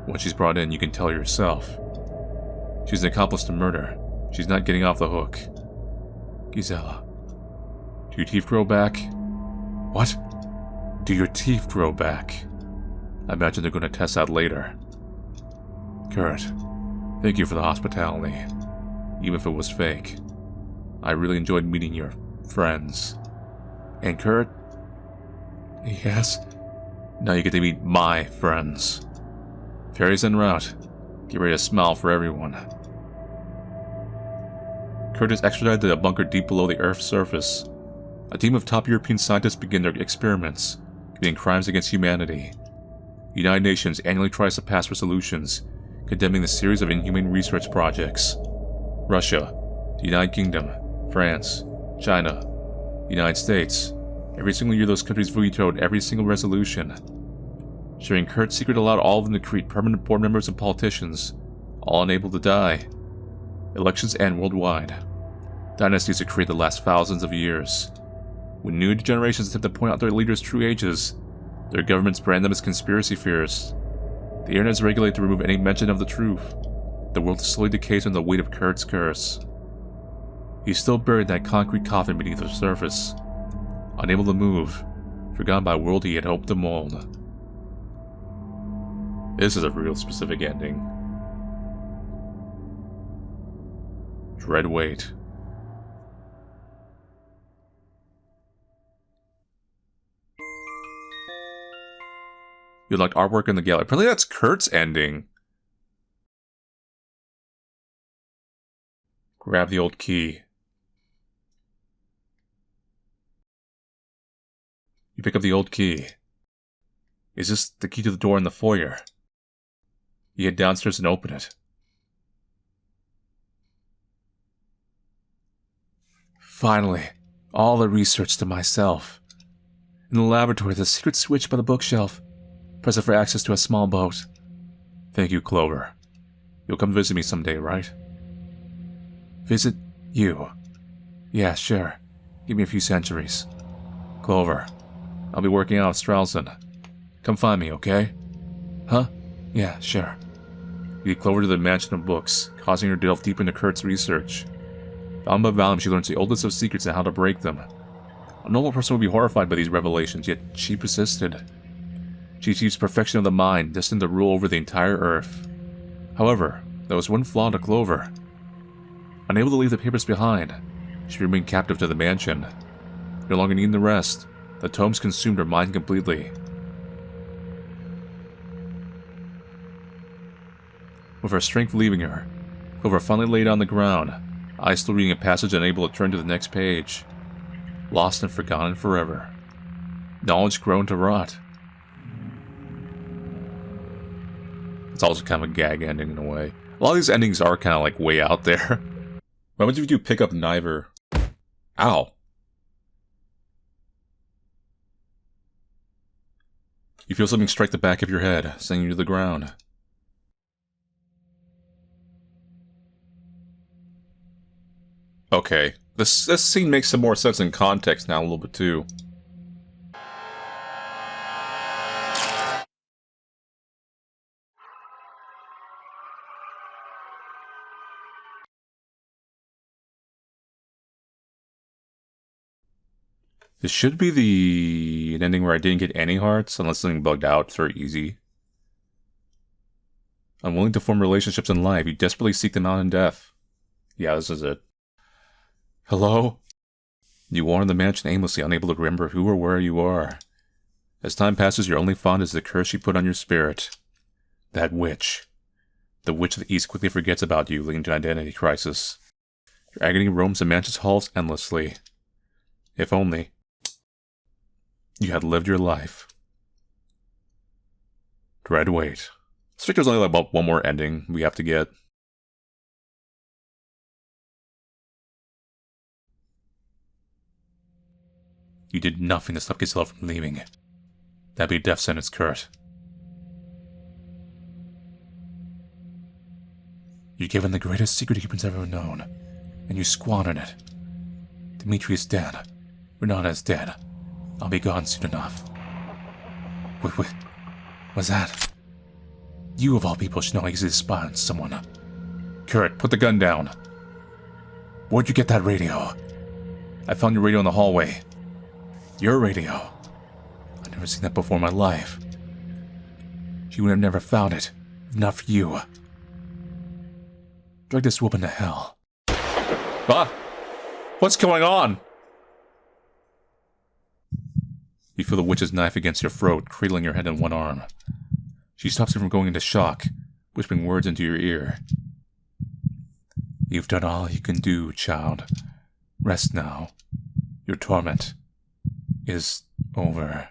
When she's brought in, you can tell her yourself. She's an accomplice to murder. She's not getting off the hook. Gisela, do your teeth grow back? What? Do your teeth grow back? I imagine they're going to test that later. Kurt, thank you for the hospitality, even if it was fake. I really enjoyed meeting your friends. And Kurt? Yes? Now you get to meet my friends. Ferry's en route. Get ready to smile for everyone. Kurt is extradited to a bunker deep below the Earth's surface. A team of top European scientists begin their experiments, committing crimes against humanity. The United Nations annually tries to pass resolutions condemning the series of inhumane research projects. Russia, the United Kingdom, France, China, the United States. Every single year those countries vetoed every single resolution. Sharing Kurt's secret allowed all of them to create permanent board members and politicians, all unable to die. Elections end worldwide. Dynasties are created that last thousands of years. When new generations attempt to point out their leaders' true ages, their governments brand them as conspiracy theorists. The internet is regulated to remove any mention of the truth. The world slowly decays under the weight of Kurt's curse. He's still buried in that concrete coffin beneath the surface, unable to move, forgotten by a world he had hoped to mold. This is a real specific ending. Dread wait. You liked artwork in the gallery. Apparently that's Kurt's ending. Grab the old key. You pick up the old key. Is this the key to the door in the foyer? You head downstairs and open it. Finally, all the research to myself. In the laboratory, there's a secret switch by the bookshelf. Press it for access to a small boat. Thank you, Clover. You'll come visit me someday, right? Visit you? Yeah, sure. Give me a few centuries. Clover, I'll be working out at Stralsund. Come find me, okay? Huh? Yeah, sure. You lead Clover to the mansion of books, causing her to delve deep into Kurt's research. Volume by volume, she learns the oldest of secrets and how to break them. A normal person would be horrified by these revelations, yet she persisted. She achieves perfection of the mind, destined to rule over the entire Earth. However, there was one flaw to Clover. Unable to leave the papers behind, she remained captive to the mansion. No longer needing the rest, the tomes consumed her mind completely. With her strength leaving her, Clover finally laid on the ground, eyes still reading a passage unable to turn to the next page. Lost and forgotten forever. Knowledge grown to rot. It's also kind of a gag ending in a way. A lot of these endings are kind of like way out there. Why would you do pick up Niver? Ow. You feel something strike the back of your head, sending you to the ground. Okay, this scene makes some more sense in context now a little bit too. This should be an ending where I didn't get any hearts, unless something bugged out. It's very easy. Unwilling to form relationships in life, you desperately seek them out in death. Yeah, this is it. Hello? You wander the mansion aimlessly, unable to remember who or where you are. As time passes, your only fond is the curse you put on your spirit. That witch. The witch of the East quickly forgets about you, leading to an identity crisis. Your agony roams the mansion's halls endlessly. If only you had lived your life. Dread wait. I think there's only like about one more ending we have to get. You did nothing to stop Gisela from leaving. That'd be a death sentence, Kurt. You're given the greatest secret humans ever known, and you squandered it. Dimitri is dead. Renata is dead. I'll be gone soon enough. Wait, what's that? You of all people should know I exist to spy on someone. Kurt, put the gun down. Where'd you get that radio? I found your radio in the hallway. Your radio? I've never seen that before in my life. She would have never found it, if not for you. Drag this woman to hell. Ah! What's going on? You feel the witch's knife against your throat, cradling your head in one arm. She stops you from going into shock, whispering words into your ear. You've done all you can do, child. Rest now. Your torment is over.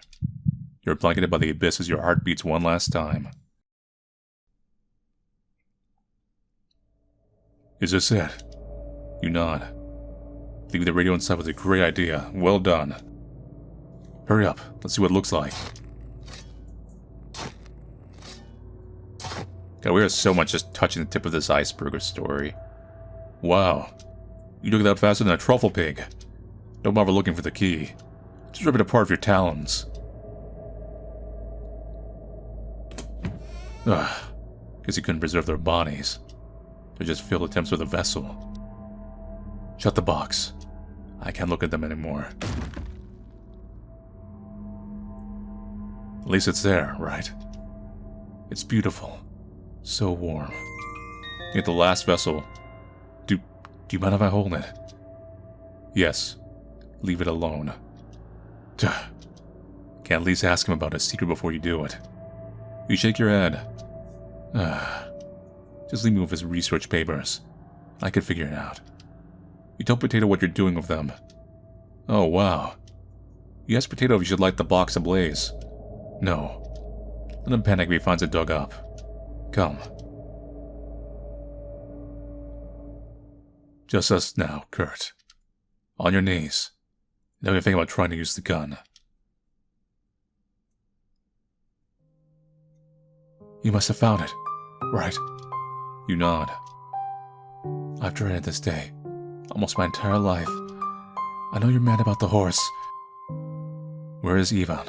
You're blanketed by the abyss as your heart beats one last time. Is this it? You nod. Leaving the radio inside was a great idea. Well done. Hurry up. Let's see what it looks like. God, we are so much just touching the tip of this iceberg of story. Wow. You took it out faster than a truffle pig. Don't bother looking for the key. Just rip it apart with your talons. Ugh. Guess you couldn't preserve their bodies. They just filled attempts with a vessel. Shut the box. I can't look at them anymore. At least it's there, right? It's beautiful. So warm. Yet the last vessel. Do you mind if I hold it? Yes. Leave it alone. Can't at least ask him about his secret before you do it. You shake your head. Just leave me with his research papers. I could figure it out. You tell Potato what you're doing with them. Oh, wow. You ask Potato if you should light the box ablaze. No. Let him panic if he finds it dug up. Come. Just us now, Kurt. On your knees. Don't even think about trying to use the gun. You must have found it, right? You nod. I've dreaded this day, almost my entire life. I know you're mad about the horse. Where is Ivan?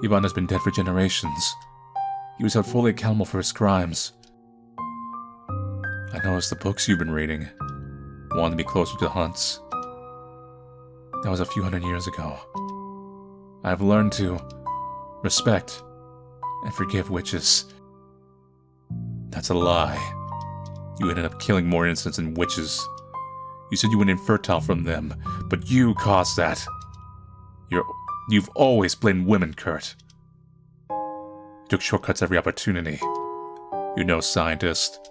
Ivan has been dead for generations. He was held fully accountable for his crimes. I noticed the books you've been reading. Wanted to be closer to the hunts. That was a few hundred years ago. I've learned to respect and forgive witches. That's a lie. You ended up killing more innocents than witches. You said you went infertile from them, but you caused that. You've always blamed women, Kurt. You took shortcuts every opportunity. You're no scientist.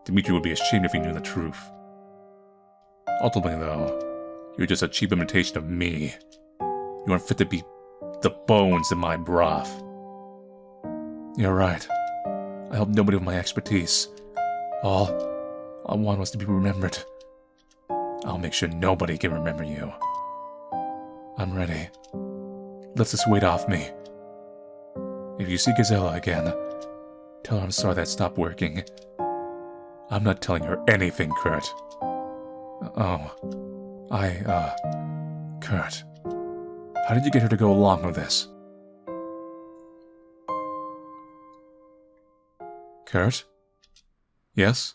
Dimitri would be ashamed if he knew the truth. Ultimately, though, you're just a cheap imitation of me. You aren't fit to be the bones in my broth. You're right. I helped nobody with my expertise. All I want was to be remembered. I'll make sure nobody can remember you. I'm ready. Lift this weight off me. If you see Gisela again, tell her I'm sorry that stopped working. I'm not telling her anything, Kurt. Kurt. How did you get her to go along with this? Kurt? Yes?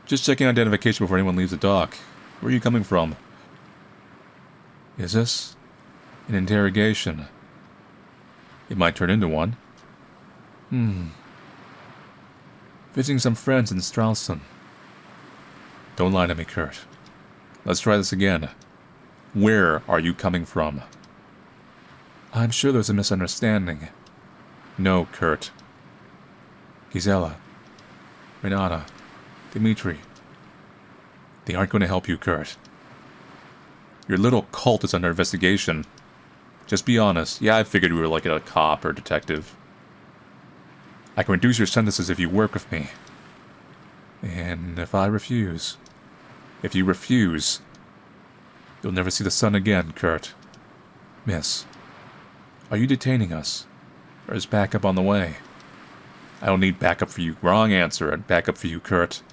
Just checking identification before anyone leaves the dock. Where are you coming from? Is this an interrogation? It might turn into one. Visiting some friends in Stralsund. Don't lie to me, Kurt. Let's try this again. Where are you coming from? I'm sure there's a misunderstanding. No, Kurt. Gisela. Renata. Dimitri. They aren't going to help you, Kurt. Your little cult is under investigation. Just be honest. Yeah, I figured you were like a cop or detective. I can reduce your sentences if you work with me. And if I refuse... If you refuse... You'll never see the sun again, Kurt. Miss, are you detaining us? Or is backup on the way? I don't need backup for you. Wrong answer. And backup for you, Kurt.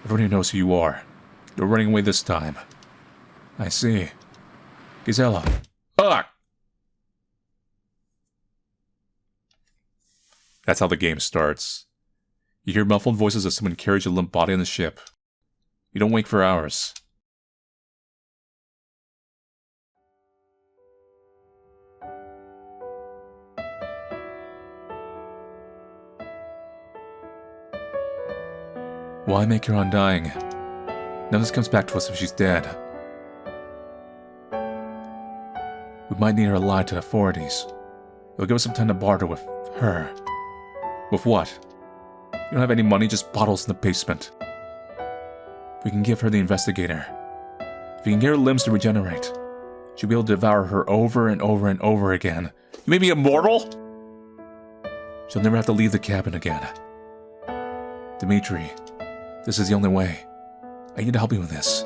Everybody knows who you are. You're running away this time. I see. Gisela. Ah! That's how the game starts. You hear muffled voices as someone carries your limp body on the ship. You don't wake for hours. Why make her undying? None of this comes back to us if she's dead. We might need her alive to the authorities. It'll give us some time to barter with her. With what? You don't have any money, just bottles in the basement. We can give her the investigator. If you can get her limbs to regenerate, she'll be able to devour her over and over and over again. You made me immortal? She'll never have to leave the cabin again. Dimitri, this is the only way. I need to help you with this.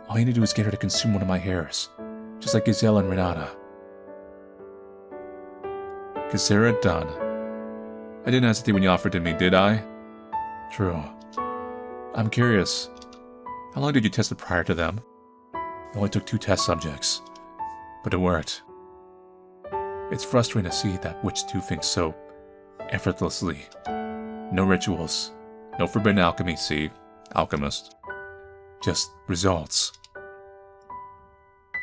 All you need to do is get her to consume one of my hairs, just like Gisela and Renata. Consider it done. I didn't hesitate when you offered to me, did I? True. I'm curious. How long did you test it prior to them? I only took 2 test subjects, but it worked. It's frustrating to see that witch do things so effortlessly. No rituals, no forbidden alchemy, see? Alchemist. Just results.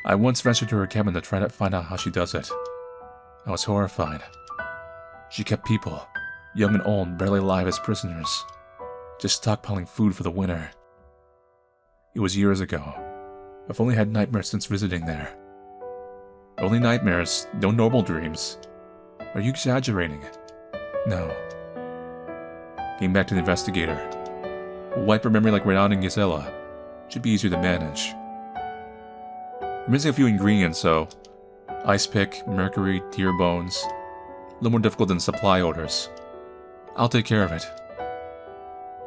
I once ventured to her cabin to try to find out how she does it. I was horrified. She kept people, young and old, barely alive as prisoners, just stockpiling food for the winter. It was years ago. I've only had nightmares since visiting there. Only nightmares, no normal dreams. Are you exaggerating? No. Getting back to the investigator. We'll wipe her memory like Renata and Gisela. Should be easier to manage. We're missing a few ingredients, so ice pick, mercury, deer bones. A little more difficult than supply orders. I'll take care of it.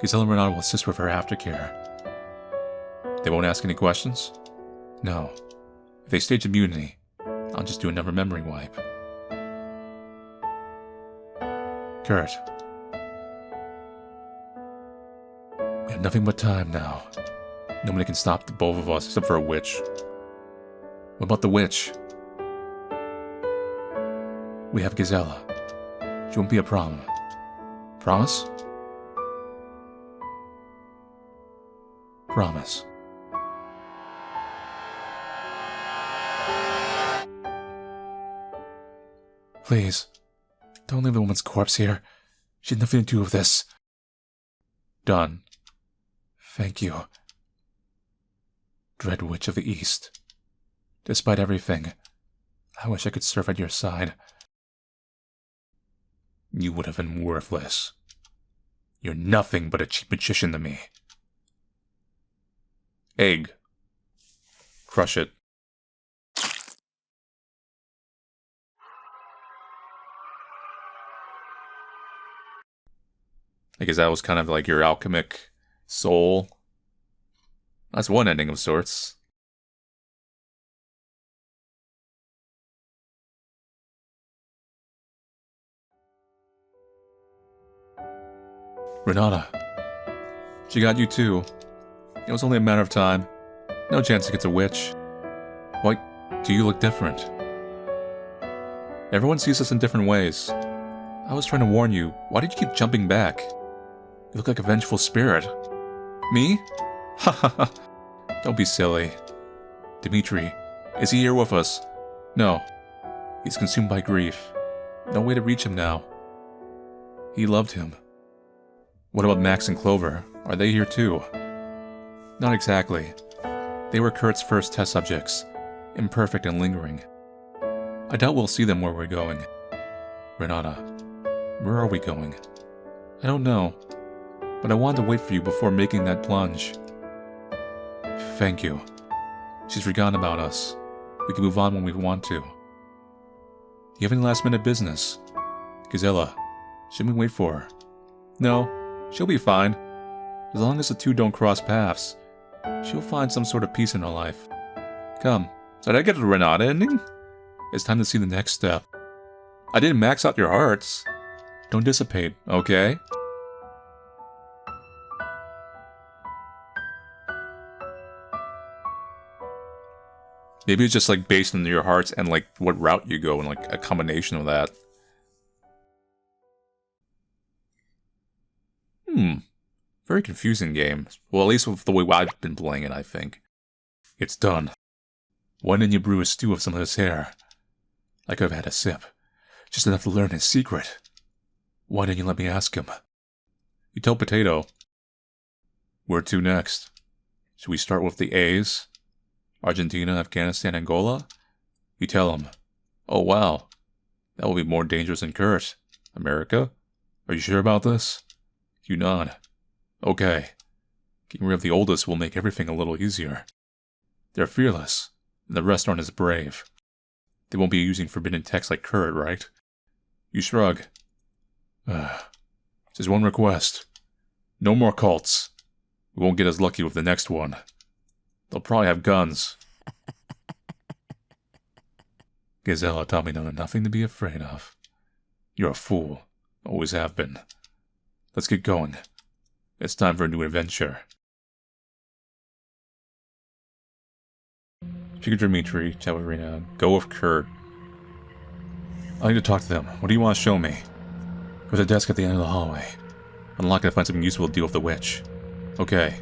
Gisela and Renata will assist with her aftercare. They won't ask any questions? No. If they stage a mutiny, I'll just do another memory wipe. Kurt. We have nothing but time now. Nobody can stop the both of us except for a witch. What about the witch? We have Gisela. She won't be a problem. Promise? Promise. Please, don't leave the woman's corpse here. She had nothing to do with this. Done. Thank you. Dread Witch of the East. Despite everything, I wish I could serve at your side. You would have been worthless. You're nothing but a cheap magician to me. Egg. Crush it. I guess that was kind of like your alchemic soul. That's one ending of sorts. Renata. She got you too. It was only a matter of time. No chance it gets a witch. Why do you look different? Everyone sees us in different ways. I was trying to warn you. Why did you keep jumping back? You look like a vengeful spirit. Me? Ha ha ha. Don't be silly. Dimitri, is he here with us? No. He's consumed by grief. No way to reach him now. He loved him. What about Max and Clover? Are they here too? Not exactly. They were Kurt's first test subjects, imperfect and lingering. I doubt we'll see them where we're going. Renata, where are we going? I don't know, but I wanted to wait for you before making that plunge. Thank you. She's forgotten about us. We can move on when we want to. Do you have any last-minute business? Gisela, shouldn't we wait for her? No, she'll be fine. As long as the two don't cross paths, she'll find some sort of peace in her life. Come, so did I get a Renata ending? It's time to see the next step. I didn't max out your hearts. Don't dissipate, okay? Maybe it's just like based on your hearts and like what route you go and like a combination of that. Very confusing game. Well, at least with the way I've been playing it, I think. It's done. Why didn't you brew a stew of some of his hair? I could have had a sip. Just enough to learn his secret. Why didn't you let me ask him? You tell Potato. Where to next? Should we start with the A's? Argentina, Afghanistan, Angola? You tell him. Oh wow. That will be more dangerous than Kurt. America? Are you sure about this? You nod. Okay. Getting rid of the oldest will make everything a little easier. They're fearless, and the rest aren't as brave. They won't be using forbidden text like Kurt, right? You shrug. Just one request. No more cults. We won't get as lucky with the next one. They'll probably have guns. Gisela taught me nothing to be afraid of. You're a fool. Always have been. Let's get going. It's time for a new adventure. Speak to Dimitri, chat with Rena, go with Kurt. I need to talk to them. What do you want to show me? There's a desk at the end of the hallway. Unlock it to find something useful to deal with the witch. Okay.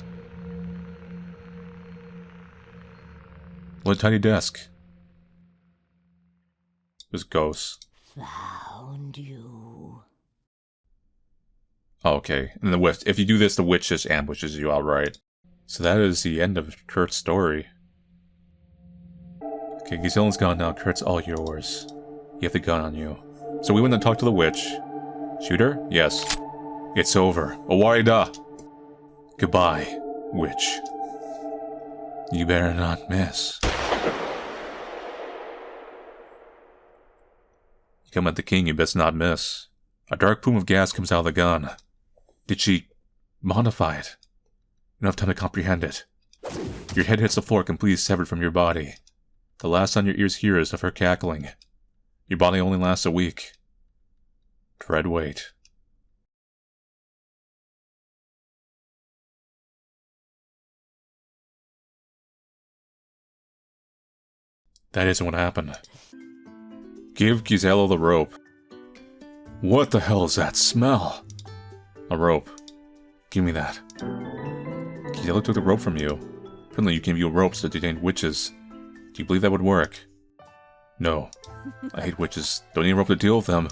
What a tiny desk. There's ghosts. Found you. Oh, okay. And the witch, if you do this, the witch just ambushes you outright. So that is the end of Kurt's story. Okay, Gisela's gone now. Kurt's all yours. You have the gun on you. So we went and talked to the witch. Shoot her? Yes. It's over. Owarida. Goodbye, witch. You better not miss. You come at the king, you best not miss. A dark plume of gas comes out of the gun. Did she modify it? Enough time to comprehend it. Your head hits the floor completely severed from your body. The last sound your ears hear is of her cackling. Your body only lasts a week. Tread wait. That isn't what happened. Give Gisela the rope. What the hell is that smell? A rope. Give me that. Gisela took the rope from you. Apparently you can view ropes that detain witches. Do you believe that would work? No. I hate witches. Don't need a rope to deal with them.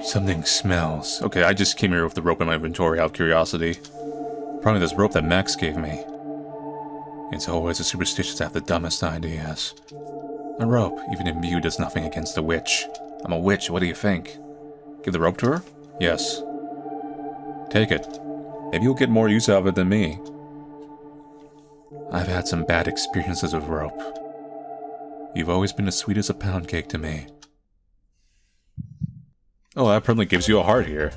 Something smells. Okay, I just came here with the rope in my inventory out of curiosity. Probably this rope that Max gave me. It's always the superstitious that have the dumbest ideas. A rope, even in view, does nothing against a witch. I'm a witch, what do you think? Give the rope to her? Yes. Take it. Maybe you'll get more use out of it than me. I've had some bad experiences with rope. You've always been as sweet as a pound cake to me. Oh, that apparently gives you a heart here.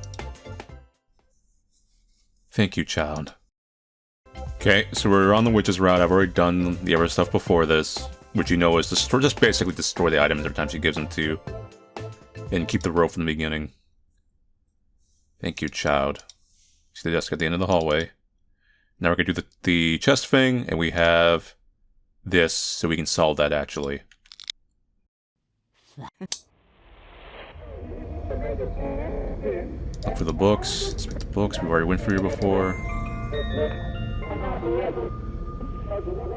Thank you, child. Okay, so we're on the witch's route. I've already done the other stuff before this, which you know is just basically destroy the items every time she gives them to you. And keep the rope from the beginning. Thank you, child. See the desk at the end of the hallway. Now we're gonna do the chest thing, and we have this, so we can solve that actually. Look for the books. Inspect the books. We've already went through here before.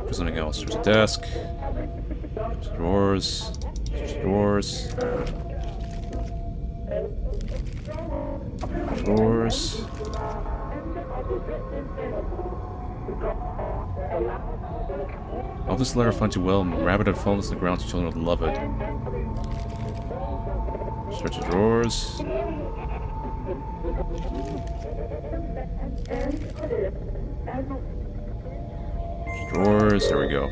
For something else. There's a desk. There's drawers. There's drawers. Drawers. All this letter finds you well, and the rabbit had fallen to the ground so children would love it. Search the drawers. Drawers, there we go.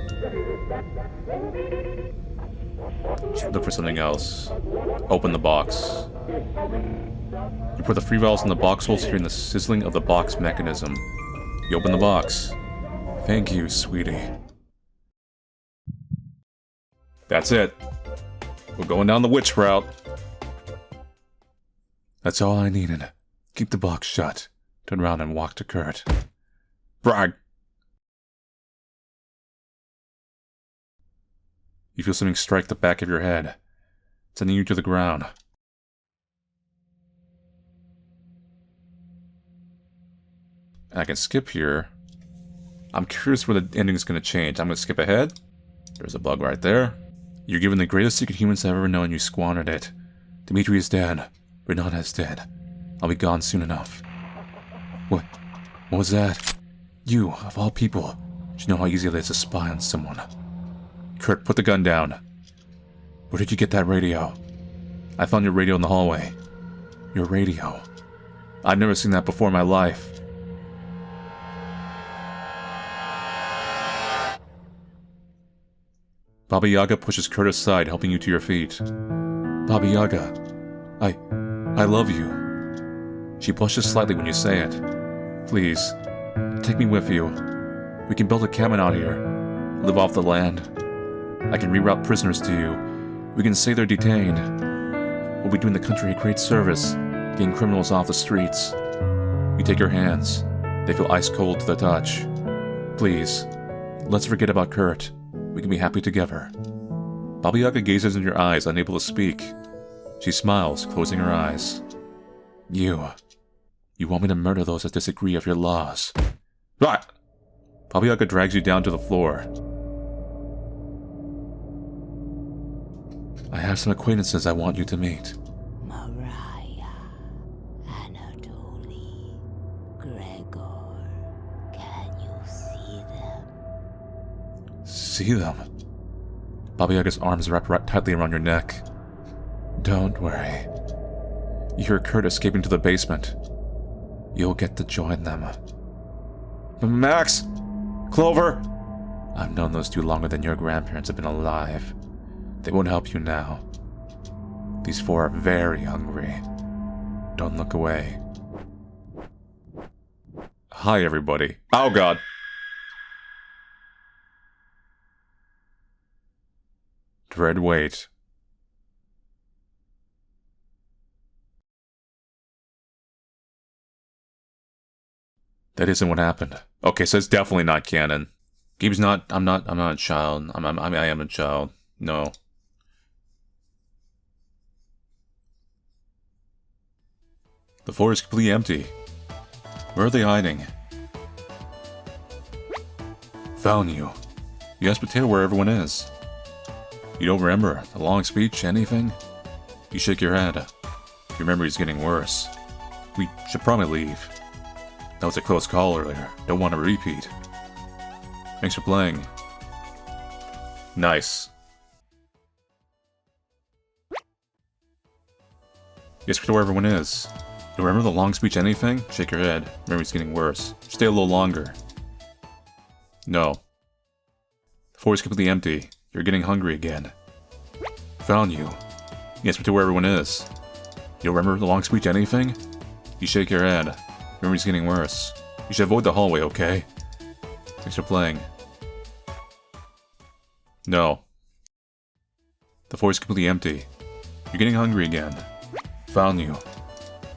Look for something else. Open the box. You put the free valves in the box holes, hearing the sizzling of the box mechanism. You open the box. Thank you, sweetie. That's it. We're going down the witch route. That's all I needed. Keep the box shut. Turn around and walk to Kurt. Brag. You feel something strike the back of your head, sending you to the ground. And I can skip here. I'm curious where the ending is going to change. I'm going to skip ahead. There's a bug right there. You're given the greatest secret humans have ever known. You squandered it. Dimitri is dead. Renata is dead. I'll be gone soon enough. What was that? You, of all people, should know how easy it is to spy on someone. Kurt, put the gun down. Where did you get that radio? I found your radio in the hallway. Your radio. I've never seen that before in my life. Baba Yaga pushes Kurt aside, helping you to your feet. Baba Yaga, I love you. She blushes slightly when you say it. Please, take me with you. We can build a cabin out here. Live off the land. I can reroute prisoners to you. We can say they're detained. We'll be doing the country a great service, getting criminals off the streets. You take your hands. They feel ice cold to the touch. Please, let's forget about Kurt. We can be happy together. Baba Yaga gazes in your eyes, unable to speak. She smiles, closing her eyes. You want me to murder those that disagree of your laws. What? Baba Yaga drags you down to the floor. I have some acquaintances I want you to meet. Mariah, Anatoly, Gregor, can you see them? See them? Baba Yaga's arms wrap tightly around your neck. Don't worry. You hear Kurt escaping to the basement. You'll get to join them. Max! Clover! I've known those two longer than your grandparents have been alive. They won't help you now. These four are very hungry. Don't look away. Hi, everybody. Oh, God. Dread wait. That isn't what happened. Okay, so it's definitely not canon. Gabe's not. I'm not a child. I am a child. No. The floor is completely empty. Where are they hiding? Found you. You asked Potato where everyone is. You don't remember the long speech, anything? You shake your head. Your memory's getting worse. We should probably leave. That was a close call earlier. Don't want to repeat. Thanks for playing. Nice. Guess where everyone is. You remember the long speech, anything? Shake your head. Memory's getting worse. Stay a little longer. No. The floor is completely empty. You're getting hungry again. Found you. Guess where everyone is. You remember the long speech, anything? You shake your head. Memory's getting worse. You should avoid the hallway, okay? Thanks for playing. No. The floor is completely empty. You're getting hungry again. Found you.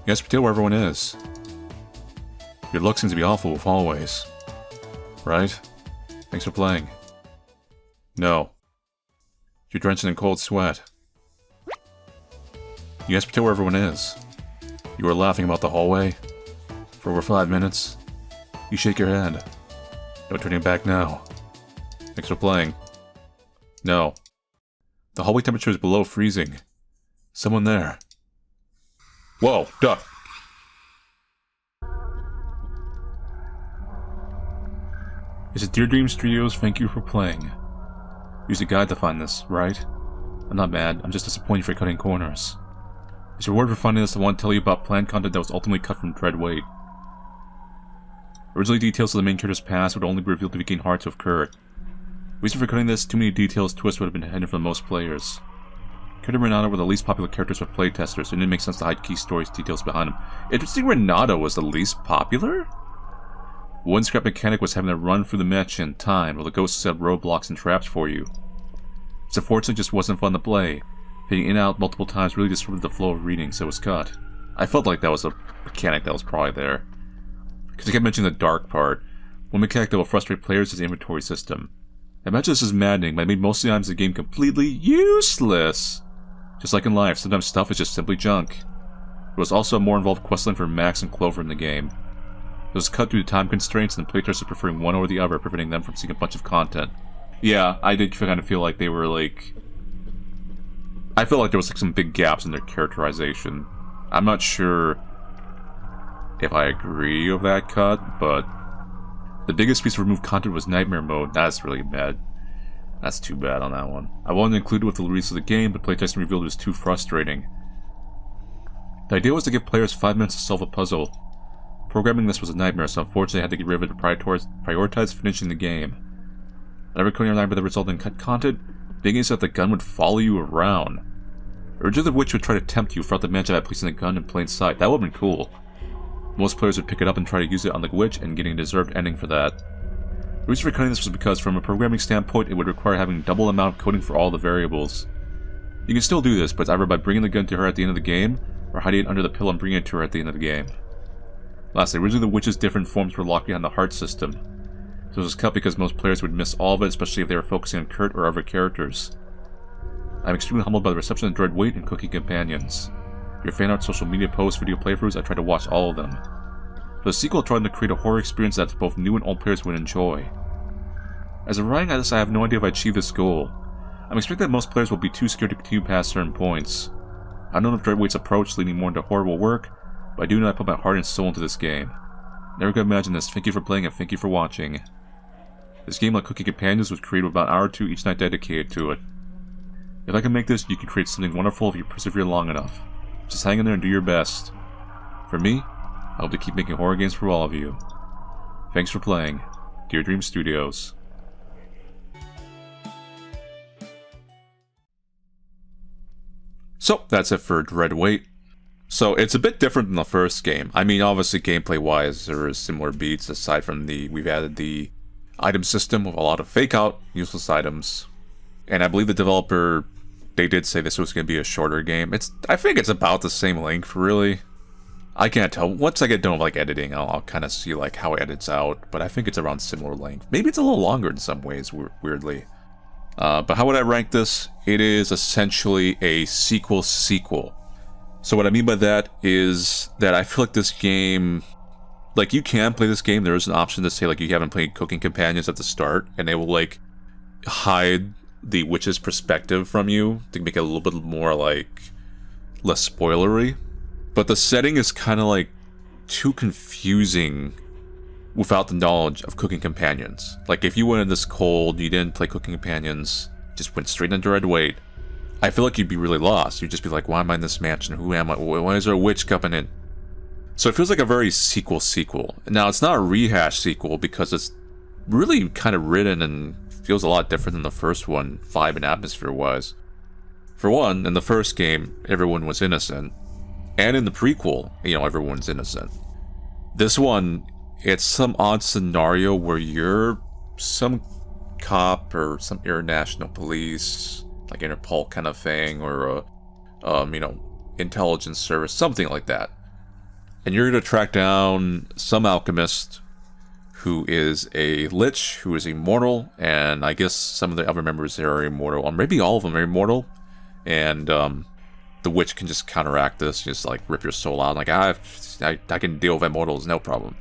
Guess where everyone is. Your luck seems to be awful with hallways. Right? Thanks for playing. No. You're drenched in cold sweat. You guess where everyone is. You were laughing about the hallway for over 5 minutes. You shake your head. No turning back now. Thanks for playing. No. The hallway temperature is below freezing. Someone there. Whoa, duck. Is it Dear Dream Studios? Thank you for playing. Use a guide to find this, right? I'm not mad, I'm just disappointed for cutting corners. As your reward for finding this, I want to tell you about planned content that was ultimately cut from Dread Wait. Originally, details of the main character's past would only be revealed to begin hearts with Kurt. The reason for cutting this, too many details twists would have been hidden from most players. Kurt and Renata were the least popular characters with playtesters, so it didn't make sense to hide key stories details behind them. Interesting, Renata was the least popular? One scrap mechanic was having to run through the match in time, while the ghosts set roadblocks and traps for you. It's unfortunately just wasn't fun to play. Hitting in and out multiple times really disrupted the flow of reading, so it was cut. I felt like that was a mechanic that was probably there. Because I kept mentioning the dark part. One mechanic that will frustrate players is the inventory system. I imagine this is maddening, but it made most of the items in the game completely useless. Just like in life, sometimes stuff is just simply junk. There was also a more involved questline for Max and Clover in the game. It was cut due to time constraints and playtesters preferring one over the other, preventing them from seeing a bunch of content. Yeah, I did kind of feel like they were like... I felt like there was like some big gaps in their characterization. I'm not sure if I agree with that cut, but... The biggest piece of removed content was Nightmare Mode. That's really bad. That's too bad on that one. I wanted to include it with the release of the game, but playtesting revealed it was too frustrating. The idea was to give players 5 minutes to solve a puzzle. Programming this was a nightmare, so unfortunately I had to get rid of it to prioritize finishing the game. Whenever killing a nightmare that resulted in cut content, being is that the gun would follow you around. Urge of the Witch would try to tempt you throughout the mansion by placing the gun in plain sight. That would have been cool. Most players would pick it up and try to use it on the witch and getting a deserved ending for that. The reason for cutting this was because from a programming standpoint it would require having double amount of coding for all the variables. You can still do this, but it's either by bringing the gun to her at the end of the game, or hiding it under the pillow and bringing it to her at the end of the game. Lastly, originally the witch's different forms were locked behind the heart system. So it was cut because most players would miss all of it, especially if they were focusing on Kurt or other characters. I'm extremely humbled by the reception of Dread Wait and Cooking Companions. Your fan art, social media posts, video playthroughs, I tried to watch all of them. For the sequel, I tried to create a horror experience that both new and old players would enjoy. As of writing at this, I have no idea if I achieved this goal. I'm expecting that most players will be too scared to continue past certain points. I don't know if Dread Wait's approach, leaning more into horror, will work, but I do know I put my heart and soul into this game. Never could imagine this. Thank you for playing and thank you for watching. This game, like Cooking Companions, was created with about an hour or two each night dedicated to it. If I can make this, you can create something wonderful if you persevere long enough. Just hang in there and do your best. For me, I hope to keep making horror games for all of you. Thanks for playing. Dear Dream Studios. So, that's it for Dread Wait. So, it's a bit different than the first game. I mean, obviously, gameplay-wise, there is similar beats, aside from we've added the item system with a lot of fake-out, useless items. And I believe the developer, they did say this was going to be a shorter game. I think it's about the same length, really. I can't tell. Once I get done with like editing, I'll kind of see like how it edits out. But I think it's around similar length. Maybe it's a little longer in some ways, weirdly. But how would I rank this? It is essentially a sequel. So what I mean by that is that I feel like this game, like you can play this game. There is an option to say like you haven't played Cooking Companions at the start, and they will like hide the witch's perspective from you to make it a little bit more like less spoilery. But the setting is kind of like too confusing without the knowledge of Cooking Companions. Like if you went in this cold, you didn't play Cooking Companions, just went straight into Dread Wait, I feel like you'd be really lost. You'd just be like, why am I in this mansion? Who am I? Why is there a witch coming in? So it feels like a very sequel. Now it's not a rehash sequel because it's really kind of written and feels a lot different than the first one, vibe and atmosphere wise. For one, in the first game, everyone was innocent. And in the prequel, everyone's innocent. This one, it's some odd scenario where you're some cop or some international police, like Interpol kind of thing, or intelligence service, something like that. And you're going to track down some alchemist who is a lich, who is immortal, and I guess some of the other members there are immortal, or maybe all of them are immortal, and the witch can just counteract this, just like rip your soul out, like I can deal with immortals, no problem.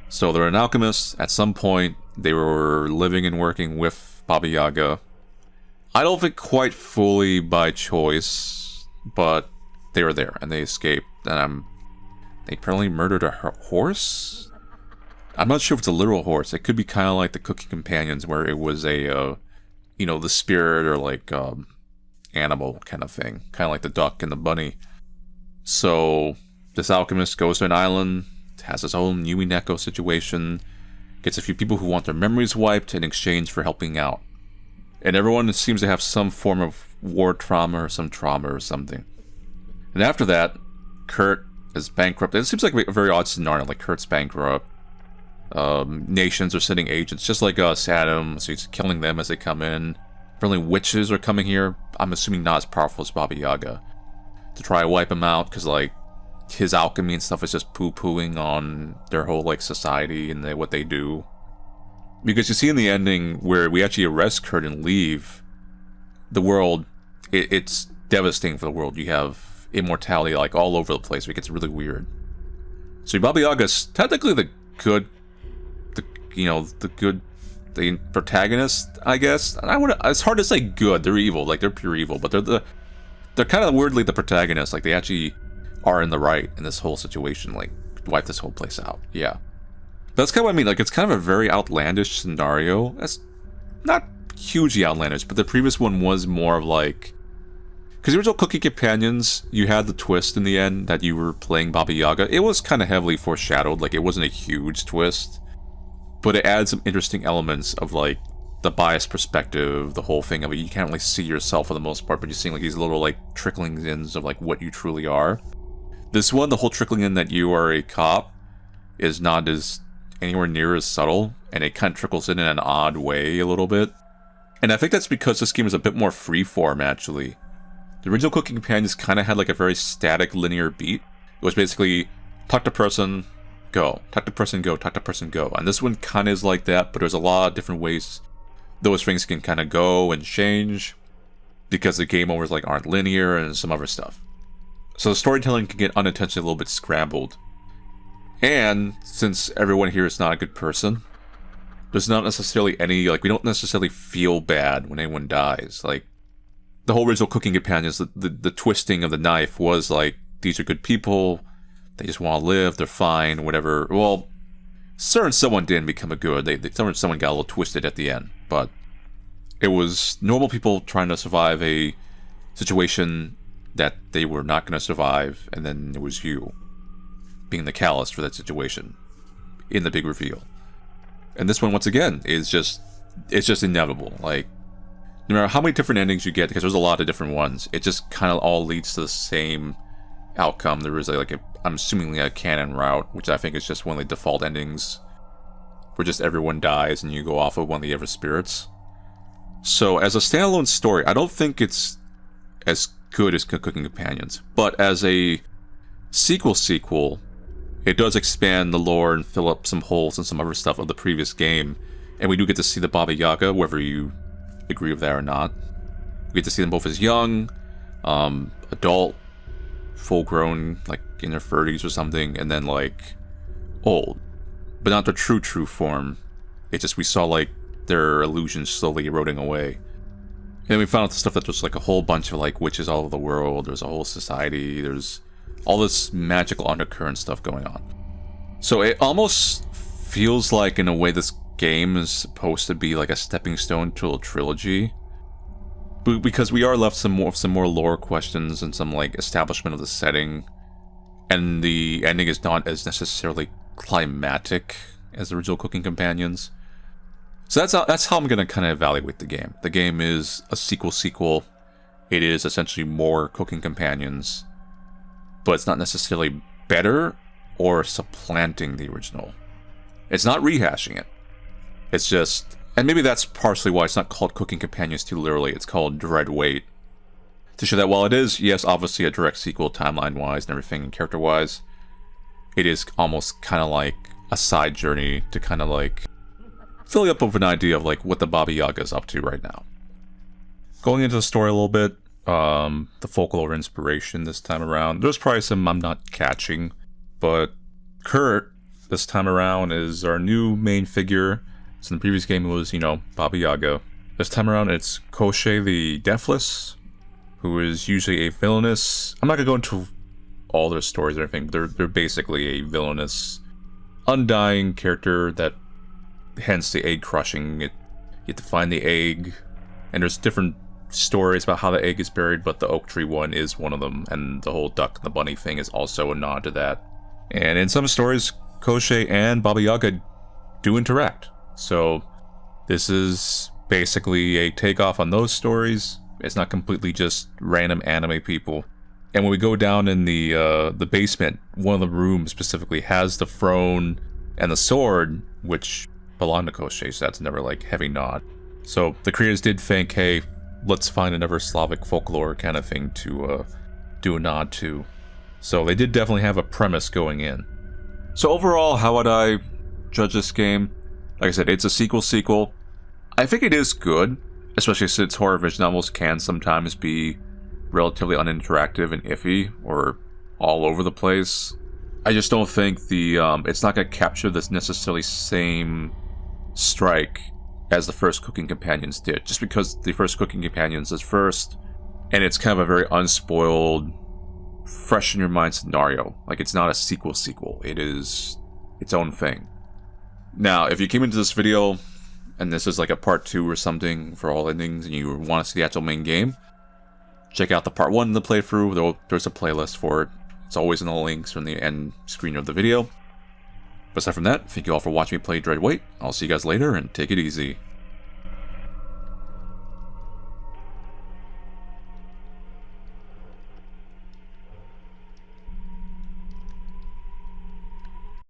So they're an alchemist. At some point, they were living and working with Baba Yaga. I don't think quite fully by choice, but they were there, and they escaped, and they apparently murdered a horse? I'm not sure if it's a literal horse. It could be kind of like the Cooking Companions, where it was a, the spirit or like animal kind of thing, kind of like the duck and the bunny. So this alchemist goes to an island, has his own Yui Neko situation, gets a few people who want their memories wiped in exchange for helping out. And everyone seems to have some form of war trauma or some trauma or something. And after that, Kurt is bankrupt. It seems like a very odd scenario, like Kurt's bankrupt. Nations are sending agents, just like Saddam, so he's killing them as they come in. Apparently witches are coming here. I'm assuming not as powerful as Baba Yaga. To try to wipe him out, because, like, his alchemy and stuff is just poo-pooing on their whole, like, society and what they do. Because you see in the ending where we actually arrest Kurt and leave, the world, it's devastating for the world. You have immortality, like, all over the place. It gets really weird. So Baba Yaga's technically the protagonist, I guess. And it's hard to say good. They're evil, like, they're pure evil, but they're kind of weirdly the protagonist. Like, they actually are in the right in this whole situation, like, wipe this whole place out. Yeah. That's kind of what I mean. Like, it's kind of a very outlandish scenario. That's not hugely outlandish, but the previous one was more of like... Because the original Cookie Companions, you had the twist in the end that you were playing Baba Yaga. It was kind of heavily foreshadowed. Like, it wasn't a huge twist. But it adds some interesting elements of, like, the biased perspective, the whole thing of it. You can't really see yourself for the most part, but you're seeing, like, these little, like, trickling ins of, like, what you truly are. This one, the whole trickling in that you are a cop is not as anywhere near as subtle, and it kind of trickles in an odd way a little bit. And I think that's because this game is a bit more freeform, actually. The original Cooking Companions kind of had like a very static linear beat. It was basically talk to person, go. Talk to person, go. Talk to person, go. And this one kind of is like that, but there's a lot of different ways those things can kind of go and change because the game overs like aren't linear and some other stuff. So the storytelling can get unintentionally a little bit scrambled. And since everyone here is not a good person, there's not necessarily any, like, we don't necessarily feel bad when anyone dies. Like, the whole original Cooking Companions, the twisting of the knife was like, these are good people, they just want to live, they're fine, whatever. Well, someone didn't become a good, someone got a little twisted at the end, but it was normal people trying to survive a situation that they were not going to survive, and then it was you being the catalyst for that situation in the big reveal. And this one, once again, is just inevitable. Like, no matter how many different endings you get, because there's a lot of different ones, it just kind of all leads to the same outcome. There is I'm assuming a canon route, which I think is just one of the default endings, where just everyone dies and you go off of one of the other spirits. So as a standalone story, I don't think it's as good as Cooking Companions, but as a sequel, it does expand the lore and fill up some holes and some other stuff of the previous game, and we do get to see the Baba Yaga, whether you agree with that or not. We get to see them both as young, adult, full-grown, like in their 30s or something, and then like old, but not the true form. It's just we saw like their illusions slowly eroding away. And we found out the stuff that there's like a whole bunch of like witches all over the world. There's a whole society. There's all this magical undercurrent stuff going on. So it almost feels like, in a way, this game is supposed to be like a stepping stone to a trilogy, because we are left some more lore questions and some like establishment of the setting, and the ending is not as necessarily climatic as the original Cooking Companions. So that's how I'm gonna kind of evaluate the game. The game is a sequel. It is essentially more Cooking Companions, but it's not necessarily better or supplanting the original. It's not rehashing it. It's just, and maybe that's partially why it's not called Cooking Companions too literally. It's called Dread Wait, to show that while it is, yes, obviously a direct sequel timeline-wise and everything, and character-wise, it is almost kind of like a side journey to kind of like fill you up with an idea of like what the Baba Yaga is up to right now. Going into the story a little bit, the folklore inspiration this time around, there's probably some I'm not catching, but Kurt this time around is our new main figure. So in the previous game it was, Baba Yaga. This time around it's Koschei the Deathless, who is usually a villainous, I'm not gonna go into all their stories or anything, but they're basically a villainous, undying character that, hence the egg crushing. You have to find the egg, and there's different stories about how the egg is buried, but the oak tree one is one of them, and the whole duck and the bunny thing is also a nod to that. And in some stories, Koschei and Baba Yaga do interact. So this is basically a takeoff on those stories. It's not completely just random anime people. And when we go down in the basement, one of the rooms specifically has the throne and the sword, which belong to Koschei, so that's another like heavy nod. So the creators did think, hey, let's find another Slavic folklore kind of thing to do a nod to. So they did definitely have a premise going in. So overall, how would I judge this game? Like I said, it's a sequel. I think it is good, especially since horror visual novels can sometimes be relatively uninteractive and iffy, or all over the place. I just don't think the it's not going to capture this necessarily same strike as the first Cooking Companions did, just because the first Cooking Companions is first, and it's kind of a very unspoiled, fresh in your mind scenario. Like, it's not a sequel. It is its own thing. Now, if you came into this video and this is like a part 2 or something for all endings and you want to see the actual main game, check out the part 1 in the playthrough. There's a playlist for it. It's always in the links from the end screen of the video. But aside from that, thank you all for watching me play Dreadweight. I'll see you guys later, and take it easy.